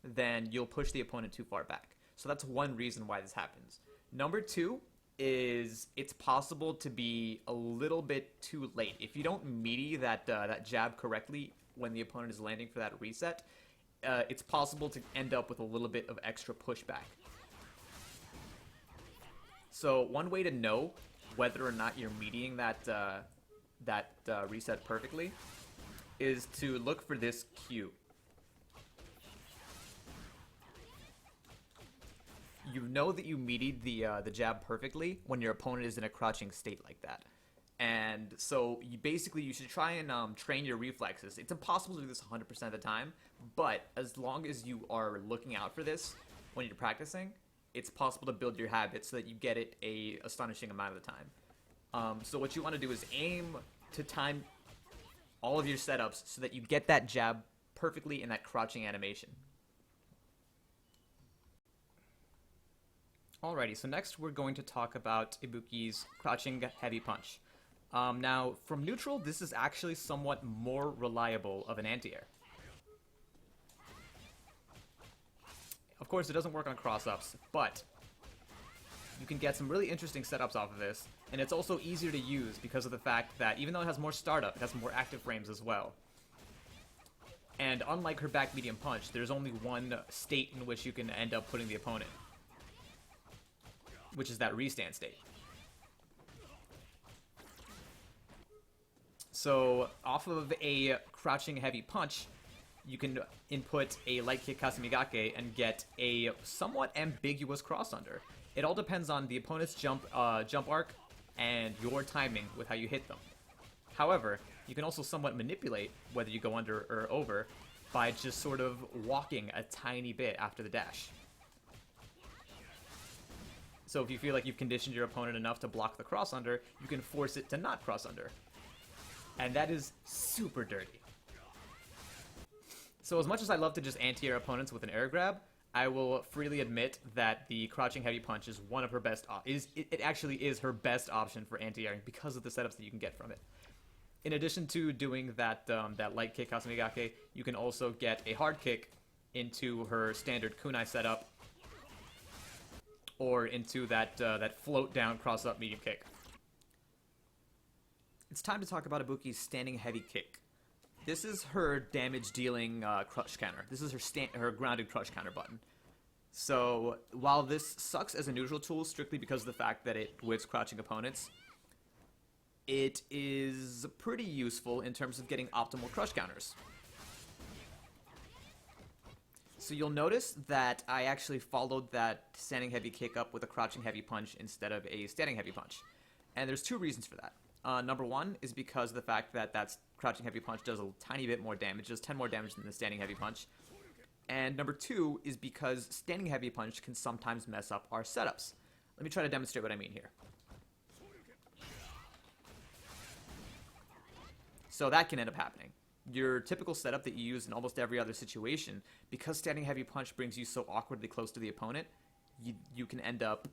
A: then you'll push the opponent too far back. So that's one reason why this happens. Number two is it's possible to be a little bit too late. If you don't meaty that jab correctly when the opponent is landing for that reset, it's possible to end up with a little bit of extra pushback. So one way to know whether or not you're meeting that reset perfectly is to look for this cue. You know that you meated the jab perfectly when your opponent is in a crouching state like that. And so you should try and train your reflexes. It's impossible to do this 100% of the time, but as long as you are looking out for this when you're practicing, it's possible to build your habit so that you get it a astonishing amount of the time. So what you want to do is aim to time all of your setups so that you get that jab perfectly in that crouching animation. Alrighty, so next we're going to talk about Ibuki's crouching heavy punch. Now, from neutral, this is actually somewhat more reliable of an anti-air. Of course, it doesn't work on cross-ups, but you can get some really interesting setups off of this, and it's also easier to use because of the fact that even though it has more startup, it has more active frames as well. And unlike her back medium punch, there's only one state in which you can end up putting the opponent, which is that restand state. So off of a crouching heavy punch, you can input a light kick Kasumigake and get a somewhat ambiguous cross under. It all depends on the opponent's jump arc and your timing with how you hit them. However, you can also somewhat manipulate whether you go under or over by just sort of walking a tiny bit after the dash. So if you feel like you've conditioned your opponent enough to block the cross under, you can force it to not cross under. And that is super dirty. So as much as I love to just anti-air opponents with an air grab, I will freely admit that the crouching heavy punch is one of her best it actually is her best option for anti-airing because of the setups that you can get from it. In addition to doing that light kick Kasumigake, you can also get a hard kick into her standard kunai setup, or into that float down cross up medium kick. It's time to talk about Ibuki's standing heavy kick. This is her damage dealing crush counter. This is her grounded crush counter button. So while this sucks as a neutral tool strictly because of the fact that it whips crouching opponents, it is pretty useful in terms of getting optimal crush counters. So you'll notice that I actually followed that standing heavy kick up with a crouching heavy punch instead of a standing heavy punch. And there's two reasons for that. Number one is because of the fact that that crouching heavy punch does a tiny bit more damage, does 10 more damage than the standing heavy punch. And number two is because standing heavy punch can sometimes mess up our setups. Let me try to demonstrate what I mean here. So that can end up happening. Your typical setup that you use in almost every other situation, because standing heavy punch brings you so awkwardly close to the opponent, you can end up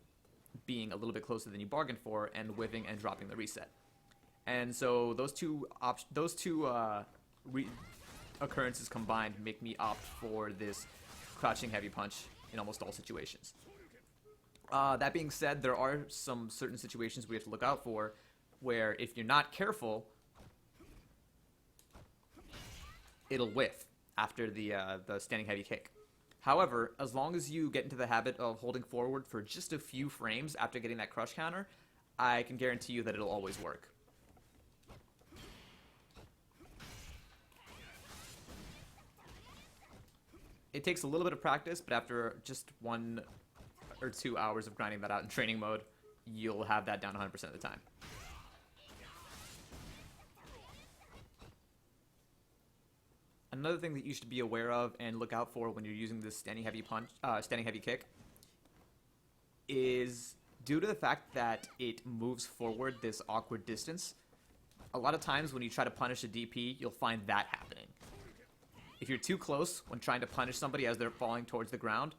A: being a little bit closer than you bargained for and whiffing and dropping the reset. And so those two occurrences combined make me opt for this crouching heavy punch in almost all situations. That being said, there are some certain situations we have to look out for where if you're not careful, it'll whiff after the standing heavy kick. However, as long as you get into the habit of holding forward for just a few frames after getting that crush counter, I can guarantee you that it'll always work. It takes a little bit of practice, but after just 1 or 2 hours of grinding that out in training mode, you'll have that down 100% of the time. Another thing that you should be aware of and look out for when you're using this standing heavy kick is due to the fact that it moves forward this awkward distance. A lot of times when you try to punish a DP, you'll find that happening. If you're too close when trying to punish somebody as they're falling towards the ground,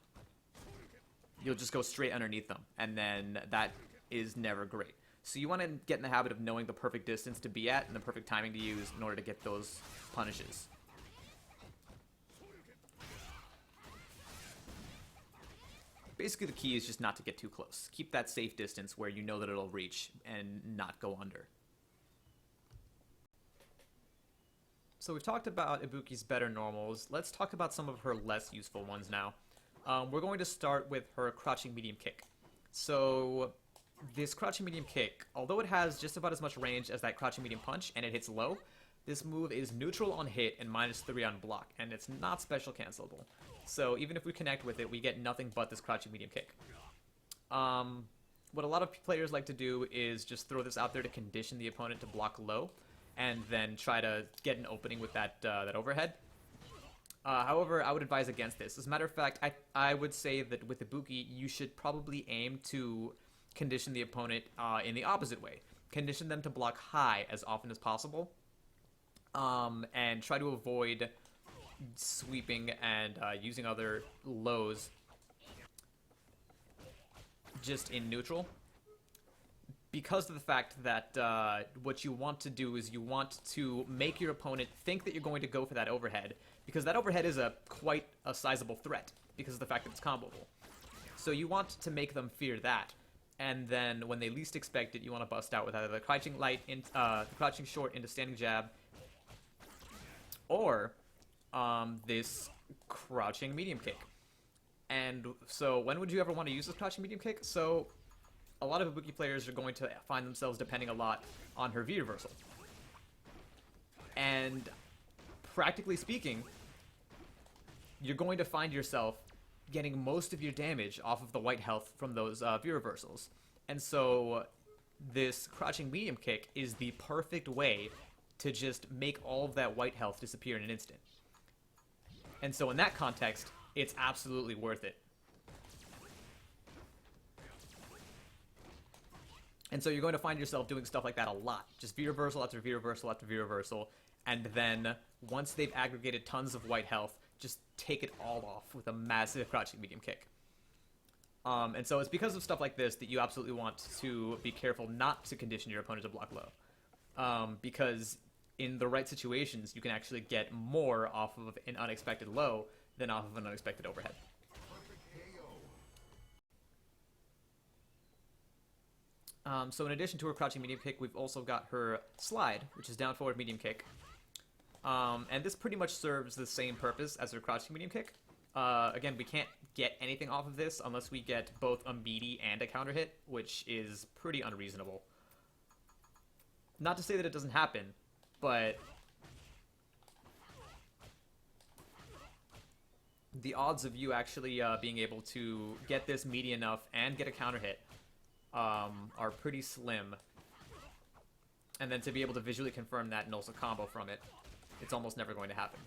A: you'll just go straight underneath them, and then that is never great. So you want to get in the habit of knowing the perfect distance to be at and the perfect timing to use in order to get those punishes. Basically, the key is just not to get too close. Keep that safe distance where you know that it'll reach and not go under. So we've talked about Ibuki's better normals. Let's talk about some of her less useful ones now. We're going to start with her crouching medium kick. So this crouching medium kick, although it has just about as much range as that crouching medium punch and it hits low, this move is neutral on hit and -3 on block, and it's not special cancelable. So even if we connect with it, we get nothing but this crouching medium kick. What a lot of players like to do is just throw this out there to condition the opponent to block low, and then try to get an opening with that overhead. However, I would advise against this. As a matter of fact, I would say that with Ibuki, you should probably aim to condition the opponent in the opposite way. Condition them to block high as often as possible, and try to avoid sweeping and using other lows just in neutral. Because of the fact that what you want to do is you want to make your opponent think that you're going to go for that overhead, because that overhead is quite a sizable threat because of the fact that it's comboable. So you want to make them fear that, and then when they least expect it, you want to bust out with either the crouching short into standing jab, or this crouching medium kick. And so when would you ever want to use this crouching medium kick? So a lot of Ibuki players are going to find themselves depending a lot on her V-reversal. And practically speaking, you're going to find yourself getting most of your damage off of the white health from those V-reversals. And so this crouching medium kick is the perfect way to just make all of that white health disappear in an instant. And so in that context, it's absolutely worth it. And so you're going to find yourself doing stuff like that a lot. Just V-reversal after V-reversal after V-reversal. And then, once they've aggregated tons of white health, just take it all off with a massive crouching medium kick. And so it's because of stuff like this that you absolutely want to be careful not to condition your opponent to block low. Because in the right situations, you can actually get more off of an unexpected low than off of an unexpected overhead. So in addition to her crouching medium kick, we've also got her slide, which is down forward medium kick. And this pretty much serves the same purpose as her crouching medium kick. Again, we can't get anything off of this unless we get both a meaty and a counter hit, which is pretty unreasonable. Not to say that it doesn't happen, but the odds of you actually being able to get this meaty enough and get a counter hit are pretty slim. And then to be able to visually confirm that and also combo from it, it's almost never going to happen.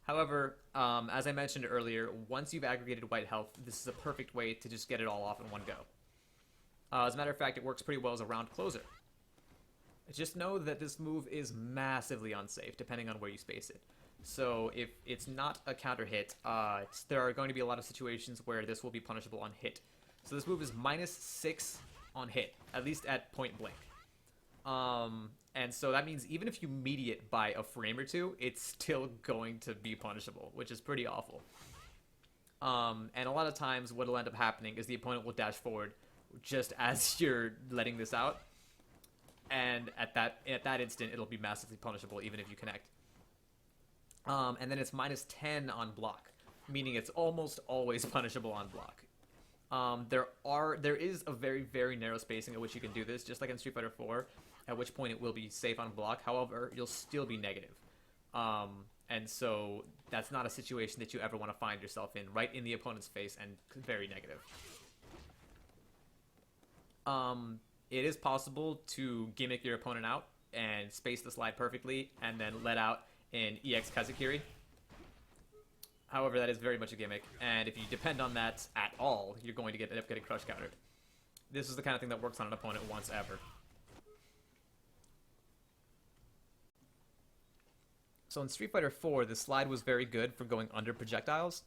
A: However, as I mentioned earlier, once you've aggregated white health, this is a perfect way to just get it all off in one go. As a matter of fact, it works pretty well as a round closer. Just know that this move is massively unsafe, depending on where you space it. So if it's not a counter hit, there are going to be a lot of situations where this will be punishable on hit. So this move is -6 on hit, at least at point blank. And so that means even if you meaty it by a frame or two, it's still going to be punishable, which is pretty awful. And a lot of times what will end up happening is the opponent will dash forward just as you're letting this out. And at that instant, it'll be massively punishable even if you connect. And then it's -10 on block, meaning it's almost always punishable on block. There is a very, very narrow spacing at which you can do this, just like in Street Fighter 4, at which point it will be safe on block. However, you'll still be negative. And so that's not a situation that you ever want to find yourself in, right in the opponent's face and very negative. It is possible to gimmick your opponent out and space the slide perfectly and then let out an EX Kazakiri. However, that is very much a gimmick, and if you depend on that at all, you're going to end up getting crush countered. This is the kind of thing that works on an opponent once ever. So in Street Fighter 4, the slide was very good for going under projectiles.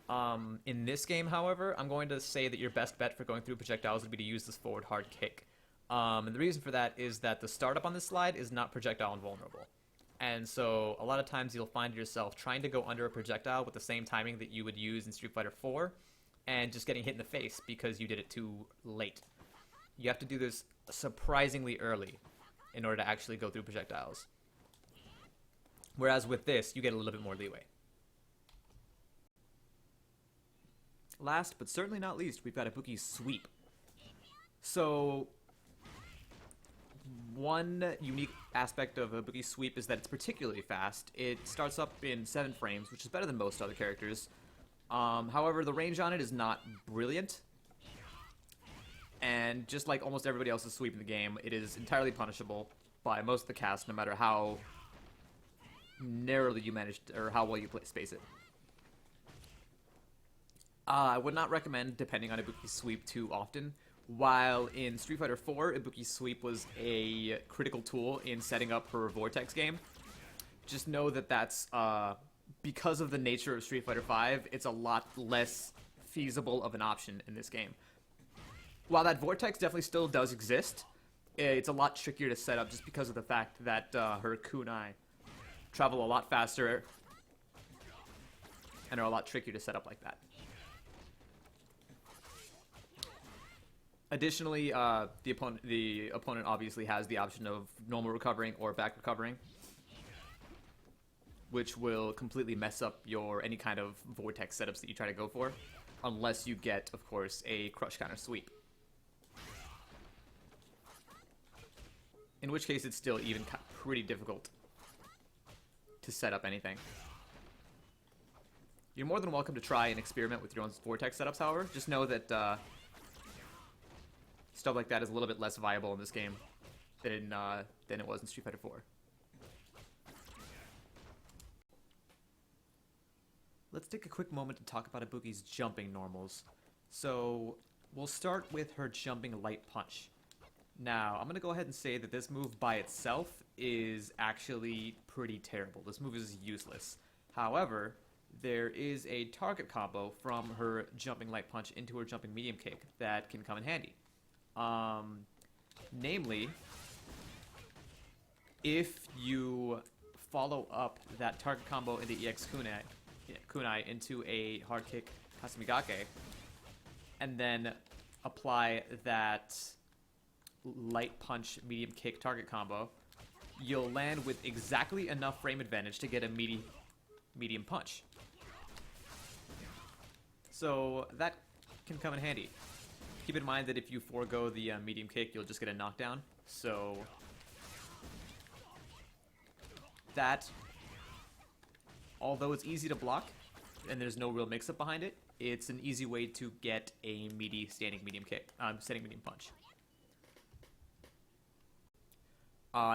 A: In this game, however, I'm going to say that your best bet for going through projectiles would be to use this forward hard kick. And the reason for that is that the startup on this slide is not projectile invulnerable. And so a lot of times you'll find yourself trying to go under a projectile with the same timing that you would use in Street Fighter 4 and just getting hit in the face because you did it too late. You have to do this surprisingly early in order to actually go through projectiles. Whereas with this, you get a little bit more leeway. Last but certainly not least, we've got Ibuki's sweep. So one unique aspect of Ibuki's sweep is that it's particularly fast. It starts up in 7 frames, which is better than most other characters. However, the range on it is not brilliant. And just like almost everybody else's sweep in the game, it is entirely punishable by most of the cast, no matter how narrowly you manage or how well you space it. I would not recommend depending on Ibuki's sweep too often. While in Street Fighter 4, Ibuki's sweep was a critical tool in setting up her Vortex game, just know that that's, because of the nature of Street Fighter 5, it's a lot less feasible of an option in this game. While that Vortex definitely still does exist, it's a lot trickier to set up just because of the fact that her kunai travel a lot faster and are a lot trickier to set up like that. Additionally, the opponent obviously has the option of normal recovering or back recovering, which will completely mess up any kind of vortex setups that you try to go for, unless you get, of course, a crush counter sweep. In which case, it's still even pretty difficult to set up anything. You're more than welcome to try and experiment with your own vortex setups, however. Just know that stuff like that is a little bit less viable in this game than it was in Street Fighter 4. Let's take a quick moment to talk about Ibuki's jumping normals. So, we'll start with her jumping light punch. Now, I'm going to go ahead and say that this move by itself is actually pretty terrible. This move is useless. However, there is a target combo from her jumping light punch into her jumping medium kick that can come in handy. Namely, if you follow up that target combo in the EX kunai into a hard kick Kasumigake, and then apply that light punch medium kick target combo, you'll land with exactly enough frame advantage to get a medium punch. So that can come in handy. Keep in mind that if you forego the medium kick, you'll just get a knockdown. So that, although it's easy to block, and there's no real mix-up behind it, it's an easy way to get a meaty standing medium kick, standing medium punch.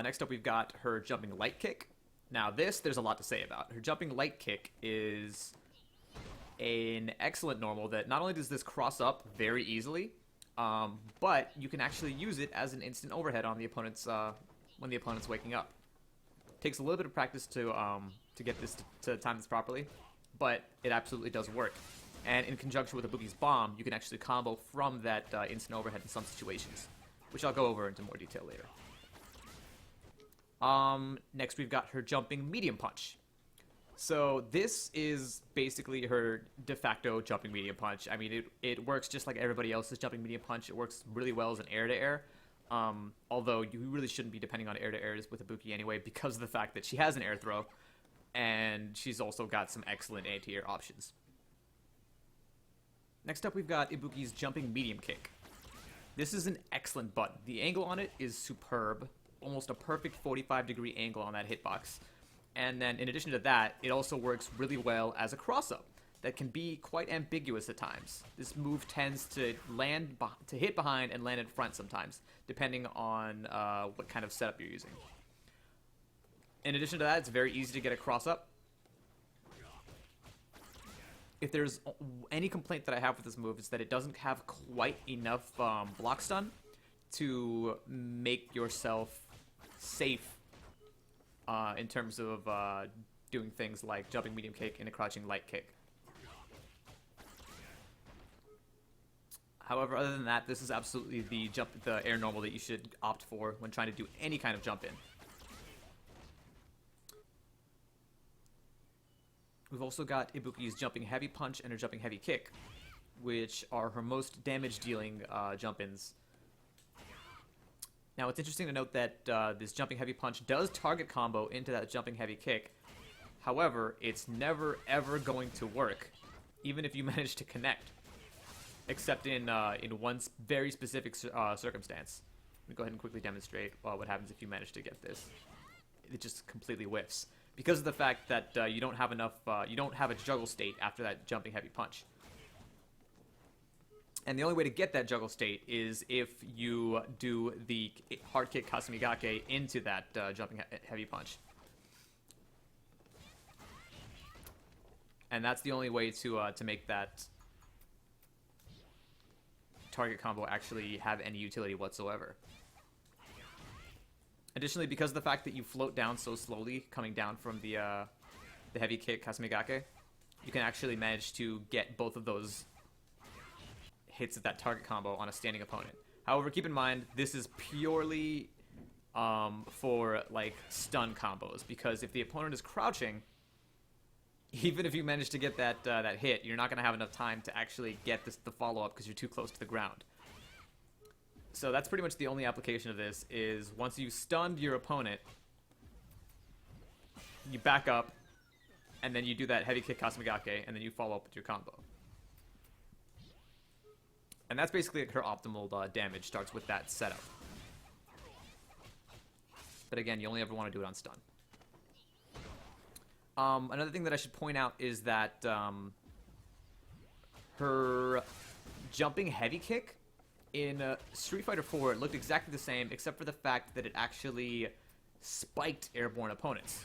A: Next up, we've got her jumping light kick. Now there's a lot to say about. Her jumping light kick is an excellent normal that not only does this cross up very easily, but you can actually use it as an instant overhead on the opponent's when the opponent's waking up. Takes a little bit of practice to get this to time this properly, but it absolutely does work. And in conjunction with Ibuki's bomb, you can actually combo from that instant overhead in some situations, which I'll go over into more detail later. Next we've got her jumping medium punch. So this is basically her de facto jumping medium punch. I mean, it works just like everybody else's jumping medium punch. It works really well as an air-to-air. Although you really shouldn't be depending on air-to-airs with Ibuki anyway, because of the fact that she has an air throw, and she's also got some excellent anti-air options. Next up, we've got Ibuki's jumping medium kick. This is an excellent button. The angle on it is superb, almost a perfect 45-degree angle on that hitbox. And then in addition to that, it also works really well as a cross-up that can be quite ambiguous at times. This move tends to hit behind and land in front sometimes, depending on what kind of setup you're using. In addition to that, it's very easy to get a cross-up. If there's any complaint that I have with this move, it's that it doesn't have quite enough block stun to make yourself safe in terms of doing things like jumping medium kick and a crouching light kick. However, other than that, this is absolutely the air normal that you should opt for when trying to do any kind of jump in. We've also got Ibuki's jumping heavy punch and her jumping heavy kick, which are her most damage-dealing jump-ins. Now, it's interesting to note that this jumping heavy punch does target combo into that jumping heavy kick. However, it's never, ever going to work, even if you manage to connect, except in one very specific circumstance. Let me go ahead and quickly demonstrate what happens if you manage to get this. It just completely whiffs, because of the fact that you don't have enough, you don't have a juggle state after that jumping heavy punch. And the only way to get that juggle state is if you do the hard kick hcb+P into that jumping heavy punch. And that's the only way to make that target combo actually have any utility whatsoever. Additionally, because of the fact that you float down so slowly, coming down from the heavy kick hcb+P, you can actually manage to get both of those hits at that target combo on a standing opponent. However, keep in mind, this is purely for like stun combos, because if the opponent is crouching, even if you manage to get that hit, you're not going to have enough time to actually get the follow-up because you're too close to the ground. So that's pretty much the only application of this, is once you've stunned your opponent, you back up, and then you do that heavy kick hcb+P, and then you follow up with your combo. And that's basically her optimal damage, starts with that setup. But again, you only ever want to do it on stun. Another thing that I should point out is that her jumping heavy kick in Street Fighter 4 looked exactly the same, except for the fact that it actually spiked airborne opponents.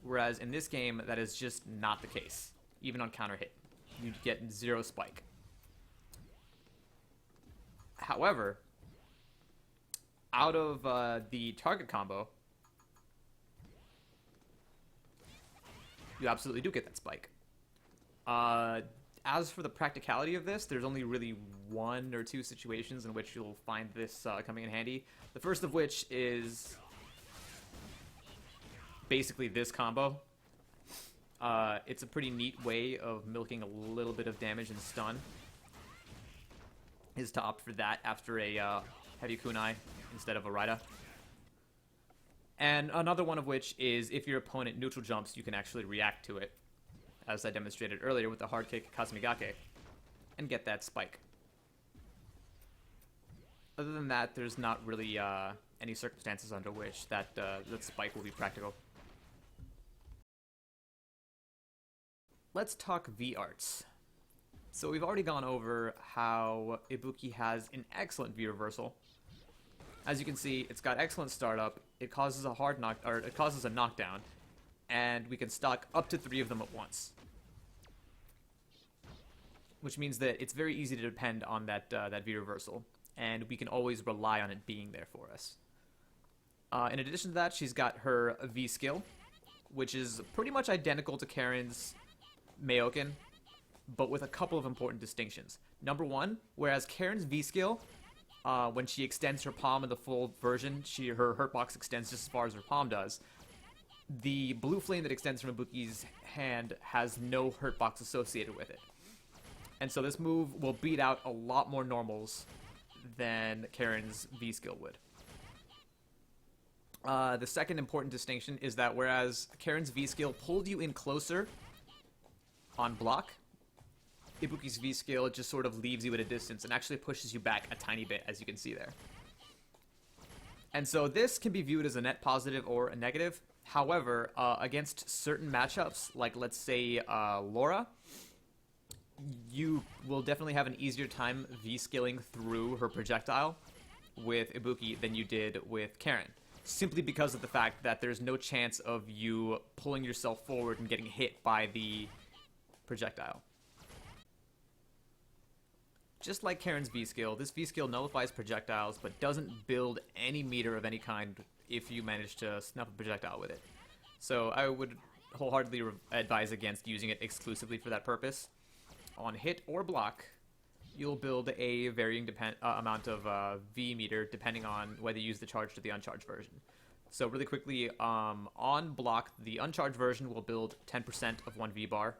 A: Whereas in this game, that is just not the case. Even on counter hit, you get 0 spike. However, out of the target combo, you absolutely do get that spike. As for the practicality of this, there's only really 1 or 2 situations in which you'll find this coming in handy. The first of which is basically this combo. It's a pretty neat way of milking a little bit of damage and stun, is to opt for that after a heavy kunai instead of a Raida. And another one of which is if your opponent neutral jumps, you can actually react to it, as I demonstrated earlier with the hard kick hcb+P, and get that spike. Other than that, there's not really any circumstances under which that spike will be practical. let's talk V-arts. So we've already gone over how Ibuki has an excellent V reversal. As you can see, it's got excellent startup. It causes a knockdown, and we can stock up to 3 of them at once, which means that it's very easy to depend on that V reversal, and we can always rely on it being there for us. In addition to that, she's got her V skill, which is pretty much identical to Karen's Maoken, but with a couple of important distinctions. Number one, whereas Karen's V skill, when she extends her palm in the full version, her hurt box extends just as far as her palm does. The blue flame that extends from Ibuki's hand has no hurt box associated with it. And so this move will beat out a lot more normals than Karen's V skill would. The second important distinction is that whereas Karen's V skill pulled you in closer on block, Ibuki's V skill just sort of leaves you at a distance and actually pushes you back a tiny bit, as you can see there. And so this can be viewed as a net positive or a negative. However, against certain matchups, like let's say Laura, you will definitely have an easier time V-skilling through her projectile with Ibuki than you did with Karen. Simply because of the fact that there's no chance of you pulling yourself forward and getting hit by the projectile. Just like Karen's V-skill, this V-skill nullifies projectiles, but doesn't build any meter of any kind if you manage to snuff a projectile with it. So I would wholeheartedly advise against using it exclusively for that purpose. On hit or block, you'll build a varying amount of V meter depending on whether you use the charged or the uncharged version. So really quickly, on block, the uncharged version will build 10% of 1 V bar.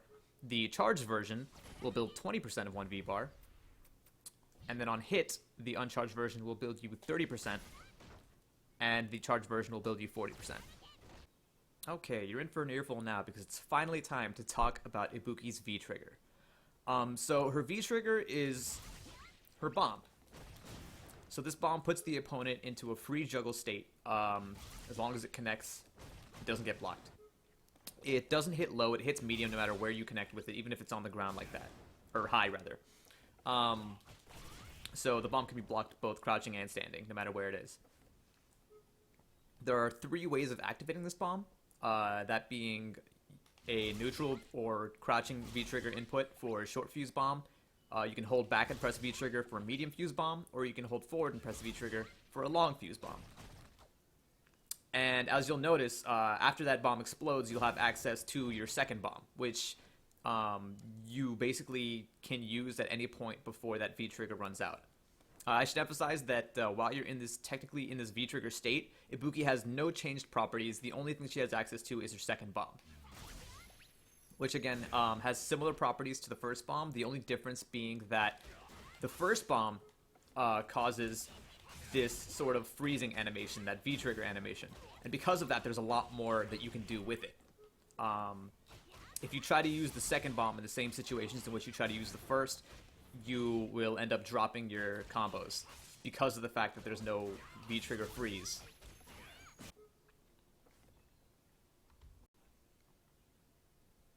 A: The charged version will build 20% of 1 V bar. And then on hit, the uncharged version will build you 30%, and the charged version will build you 40%. Okay, you're in for an earful now because it's finally time to talk about Ibuki's V-Trigger. So her V-Trigger is her bomb. So this bomb puts the opponent into a free juggle state. As long as it connects, it doesn't get blocked. It doesn't hit low, it hits medium no matter where you connect with it, even if it's on the ground like that. Or high, rather. So the bomb can be blocked both crouching and standing, no matter where it is. There are 3 ways of activating this bomb, that being a neutral or crouching V-Trigger input for a short fuse bomb. You can hold back and press V-Trigger for a medium fuse bomb, or you can hold forward and press V-Trigger for a long fuse bomb. And as you'll notice, after that bomb explodes, you'll have access to your second bomb, which you basically can use at any point before that V-Trigger runs out. I should emphasize that while you're technically in this V-Trigger state, Ibuki has no changed properties. The only thing she has access to is her second bomb, which again has similar properties to the first bomb. The only difference being that the first bomb causes this sort of freezing animation, that V-Trigger animation. And because of that, there's a lot more that you can do with it. If you try to use the second bomb in the same situations in which you try to use the first, you will end up dropping your combos because of the fact that there's no V-Trigger freeze.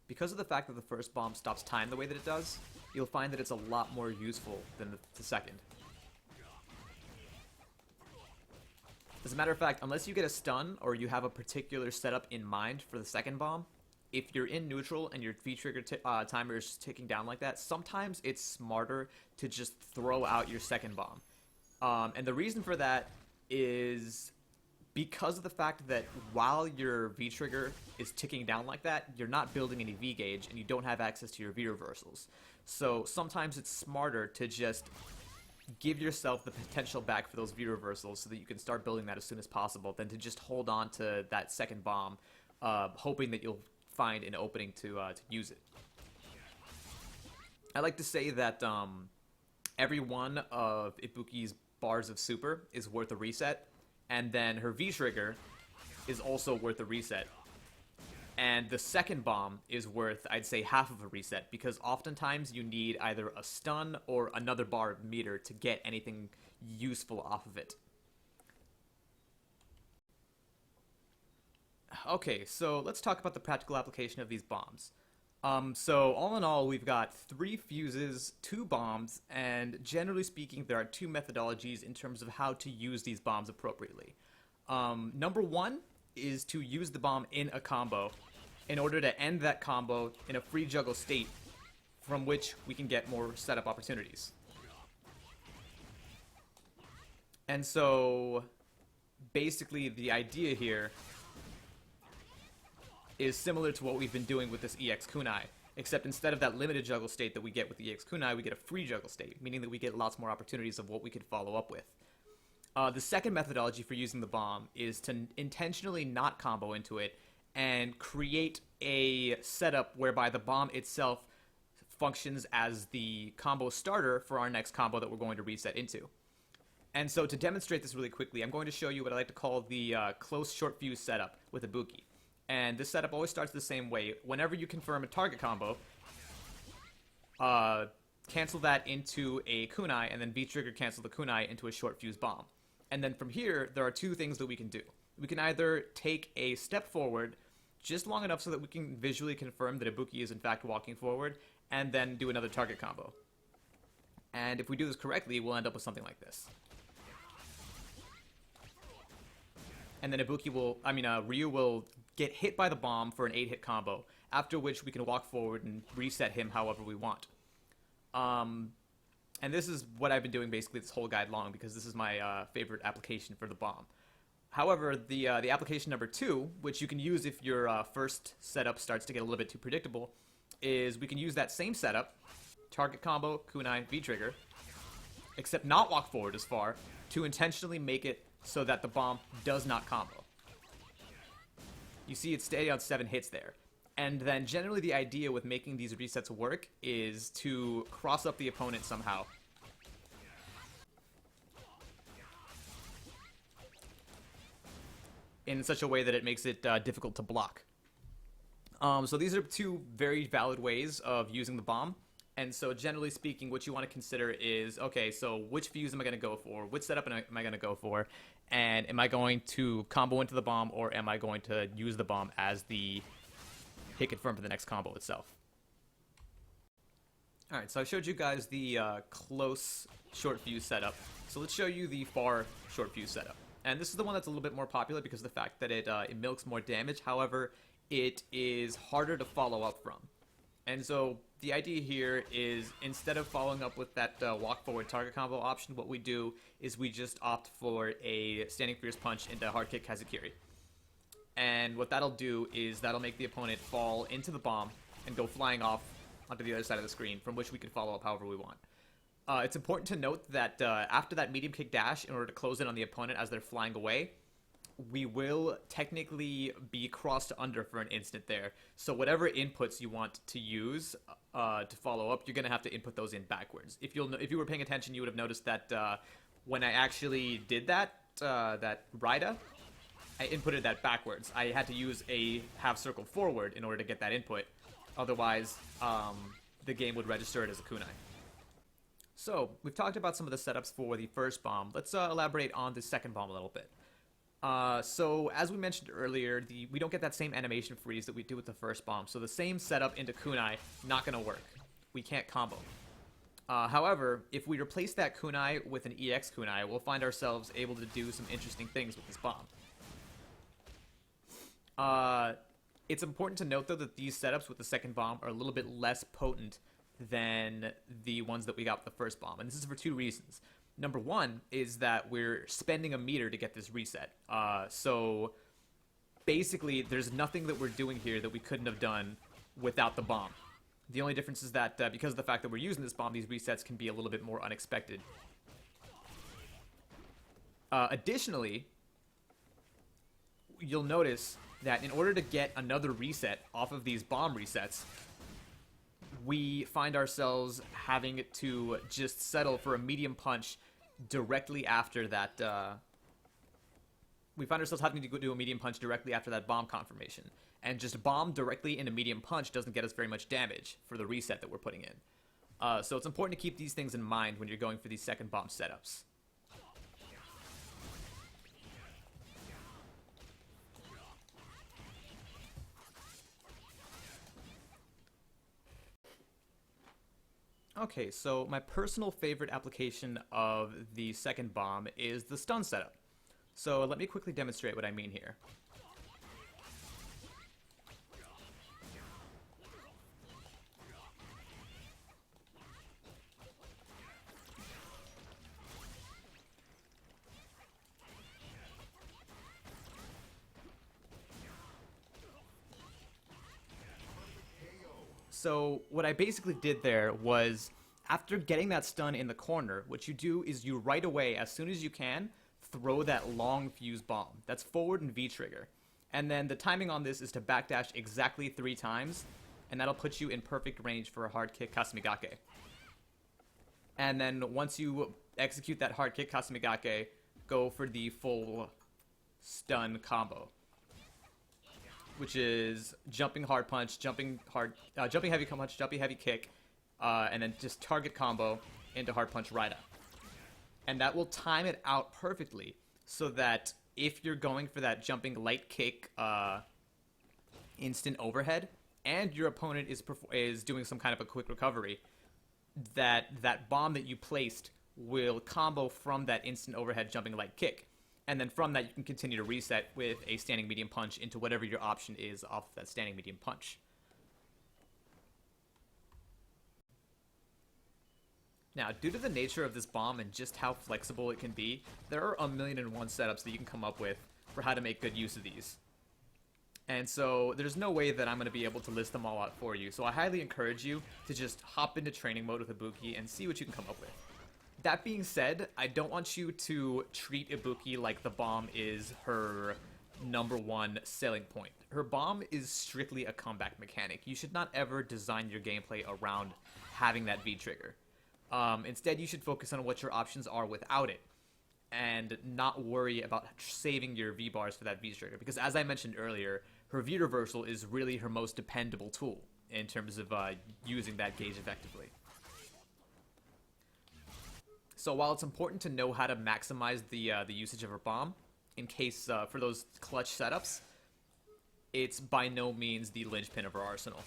A: Because of the fact that the first bomb stops time the way that it does, you'll find that it's a lot more useful than the second. As a matter of fact, unless you get a stun or you have a particular setup in mind for the second bomb, if you're in neutral and your V-Trigger timer is ticking down like that, sometimes it's smarter to just throw out your second bomb. And the reason for that is because of the fact that while your V-Trigger is ticking down like that, you're not building any V-gauge and you don't have access to your V-reversals. So sometimes it's smarter to just give yourself the potential back for those V-reversals so that you can start building that as soon as possible than to just hold on to that second bomb, hoping that you'll find an opening to use it. I like to say that every one of Ibuki's bars of super is worth a reset, and then her V-Trigger is also worth a reset. And the second bomb is worth, I'd say, half of a reset, because oftentimes you need either a stun or another bar of meter to get anything useful off of it. Okay, so let's talk about the practical application of these bombs. So all in all, we've got 3 fuses, 2 bombs, and generally speaking, there are 2 methodologies in terms of how to use these bombs appropriately. Number 1 is to use the bomb in a combo in order to end that combo in a free juggle state from which we can get more setup opportunities. And so basically the idea here is similar to what we've been doing with this EX kunai, except instead of that limited juggle state that we get with the EX kunai, we get a free juggle state, meaning that we get lots more opportunities of what we could follow up with. The second methodology for using the bomb is to intentionally not combo into it and create a setup whereby the bomb itself functions as the combo starter for our next combo that we're going to reset into. And so to demonstrate this really quickly, I'm going to show you what I like to call the close short fuse setup with Ibuki. And this setup always starts the same way. Whenever you confirm a target combo, cancel that into a kunai, and then V-Trigger cancel the kunai into a short fuse bomb. And then from here, there are 2 things that we can do. We can either take a step forward just long enough so that we can visually confirm that Ibuki is in fact walking forward, and then do another target combo. And if we do this correctly, we'll end up with something like this. And then Ryu will get hit by the bomb for an 8-hit combo, after which we can walk forward and reset him however we want. And this is what I've been doing basically this whole guide long, because this is my favorite application for the bomb. However, the application number 2, which you can use if your first setup starts to get a little bit too predictable, is we can use that same setup, target combo, kunai, V-Trigger, except not walk forward as far, to intentionally make it so that the bomb does not combo. You see it stay on 7 hits there. And then generally the idea with making these resets work is to cross up the opponent somehow. In such a way that it makes it difficult to block. So these are 2 very valid ways of using the bomb. And so generally speaking, what you want to consider is, okay, so which fuse am I going to go for? Which setup am I going to go for? And am I going to combo into the bomb, or am I going to use the bomb as the hit confirm for the next combo itself? Alright, so I showed you guys the close short fuse setup. So let's show you the far short fuse setup. And this is the one that's a little bit more popular because of the fact that it milks more damage. However, it is harder to follow up from. And so the idea here is, instead of following up with that walk forward target combo option, what we do is we just opt for a standing fierce punch into hard kick Kazakiri. And what that'll do is that'll make the opponent fall into the bomb and go flying off onto the other side of the screen, from which we can follow up however we want. It's important to note that after that medium kick dash, in order to close in on the opponent as they're flying away, we will technically be crossed under for an instant there. So whatever inputs you want to use to follow up, you're going to have to input those in backwards. If you were paying attention, you would have noticed that when I actually did that Raida, I inputted that backwards. I had to use a half circle forward in order to get that input. Otherwise, the game would register it as a kunai. So we've talked about some of the setups for the first bomb. Let's elaborate on the second bomb a little bit. So as we mentioned earlier, we don't get that same animation freeze that we do with the first bomb. So the same setup into kunai, not going to work. We can't combo. However, if we replace that kunai with an EX kunai, we'll find ourselves able to do some interesting things with this bomb. It's important to note, though, that these setups with the second bomb are a little bit less potent than the ones that we got with the first bomb. And this is for 2 reasons. Number 1 is that we're spending a meter to get this reset. So basically, there's nothing that we're doing here that we couldn't have done without the bomb. The only difference is that because of the fact that we're using this bomb, these resets can be a little bit more unexpected. Additionally, you'll notice that in order to get another reset off of these bomb resets, we find ourselves having to just settle for a medium punch directly after that. We find ourselves having to go do a medium punch directly after that bomb confirmation. And just bomb directly into medium punch doesn't get us very much damage for the reset that we're putting in. So it's important to keep these things in mind when you're going for these second bomb setups. Okay, so my personal favorite application of the second bomb is the stun setup. So let me quickly demonstrate what I mean here. So what I basically did there was, after getting that stun in the corner, what you do is you right away, as soon as you can, throw that long fuse bomb. That's forward and V-Trigger. And then the timing on this is to backdash exactly 3 times, and that'll put you in perfect range for a hard kick hcb+HK. And then once you execute that hard kick hcb+HK, go for the full stun combo, which is jumping hard punch, jumping heavy punch, jumping heavy kick, and then just target combo into hard punch right up. And that will time it out perfectly, so that if you're going for that jumping light kick instant overhead, and your opponent is doing some kind of a quick recovery, that bomb that you placed will combo from that instant overhead jumping light kick. And then from that, you can continue to reset with a standing medium punch into whatever your option is off of that standing medium punch. Now, due to the nature of this bomb and just how flexible it can be, there are 1,000,001 setups that you can come up with for how to make good use of these. And so there's no way that I'm going to be able to list them all out for you. So I highly encourage you to just hop into training mode with Ibuki and see what you can come up with. That being said, I don't want you to treat Ibuki like the bomb is her #1 selling point. Her bomb is strictly a comeback mechanic. You should not ever design your gameplay around having that V-Trigger. Instead, you should focus on what your options are without it, and not worry about saving your V-bars for that V-Trigger. Because as I mentioned earlier, her V-Reversal is really her most dependable tool in terms of using that gauge effectively. So while it's important to know how to maximize the usage of her bomb, in case for those clutch setups, it's by no means the linchpin of her arsenal.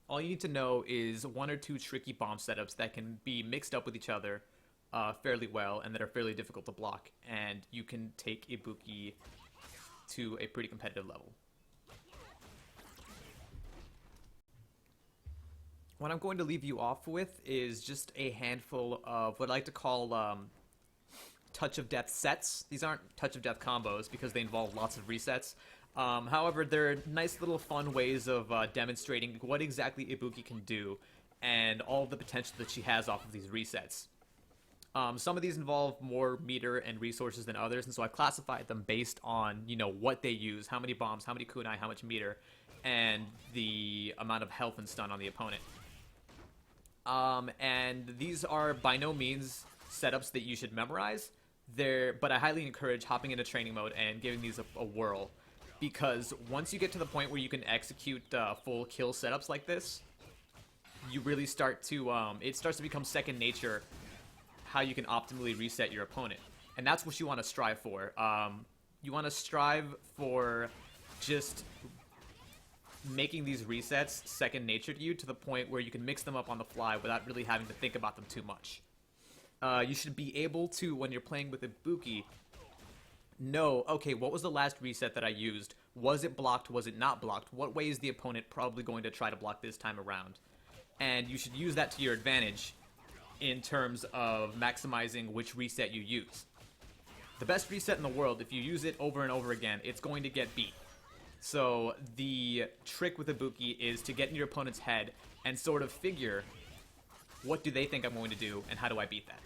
A: All you need to know is 1 or 2 tricky bomb setups that can be mixed up with each other fairly well and that are fairly difficult to block, and you can take Ibuki to a pretty competitive level. What I'm going to leave you off with is just a handful of what I like to call touch of death sets. These aren't touch of death combos because they involve lots of resets. However, they're nice little fun ways of demonstrating what exactly Ibuki can do and all the potential that she has off of these resets. Some of these involve more meter and resources than others, and so I've classified them based on, what they use, how many bombs, how many kunai, how much meter, and the amount of health and stun on the opponent. And these are by no means setups that you should memorize, but I highly encourage hopping into training mode and giving these a whirl, because once you get to the point where you can execute full kill setups like this, you really start to, it starts to become second nature how you can optimally reset your opponent. And that's what you want to strive for. You want to strive for just making these resets second nature to you, to the point where you can mix them up on the fly without really having to think about them too much. You should be able to, when you're playing with Ibuki, know, okay, what was the last reset that I used? Was it blocked? Was it not blocked? What way is the opponent probably going to try to block this time around? And you should use that to your advantage in terms of maximizing which reset you use. The best reset in the world, if you use it over and over again, it's going to get beat. So the trick with Ibuki is to get in your opponent's head and sort of figure, what do they think I'm going to do, and how do I beat that?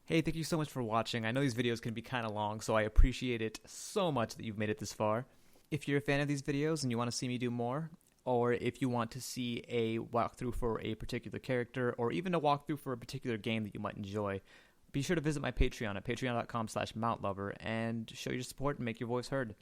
A: Hey, thank you so much for watching. I know these videos can be kind of long, so I appreciate it so much that you've made it this far. If you're a fan of these videos and you want to see me do more, or if you want to see a walkthrough for a particular character, or even a walkthrough for a particular game that you might enjoy, be sure to visit my Patreon at patreon.com/Mountlover and show your support and make your voice heard.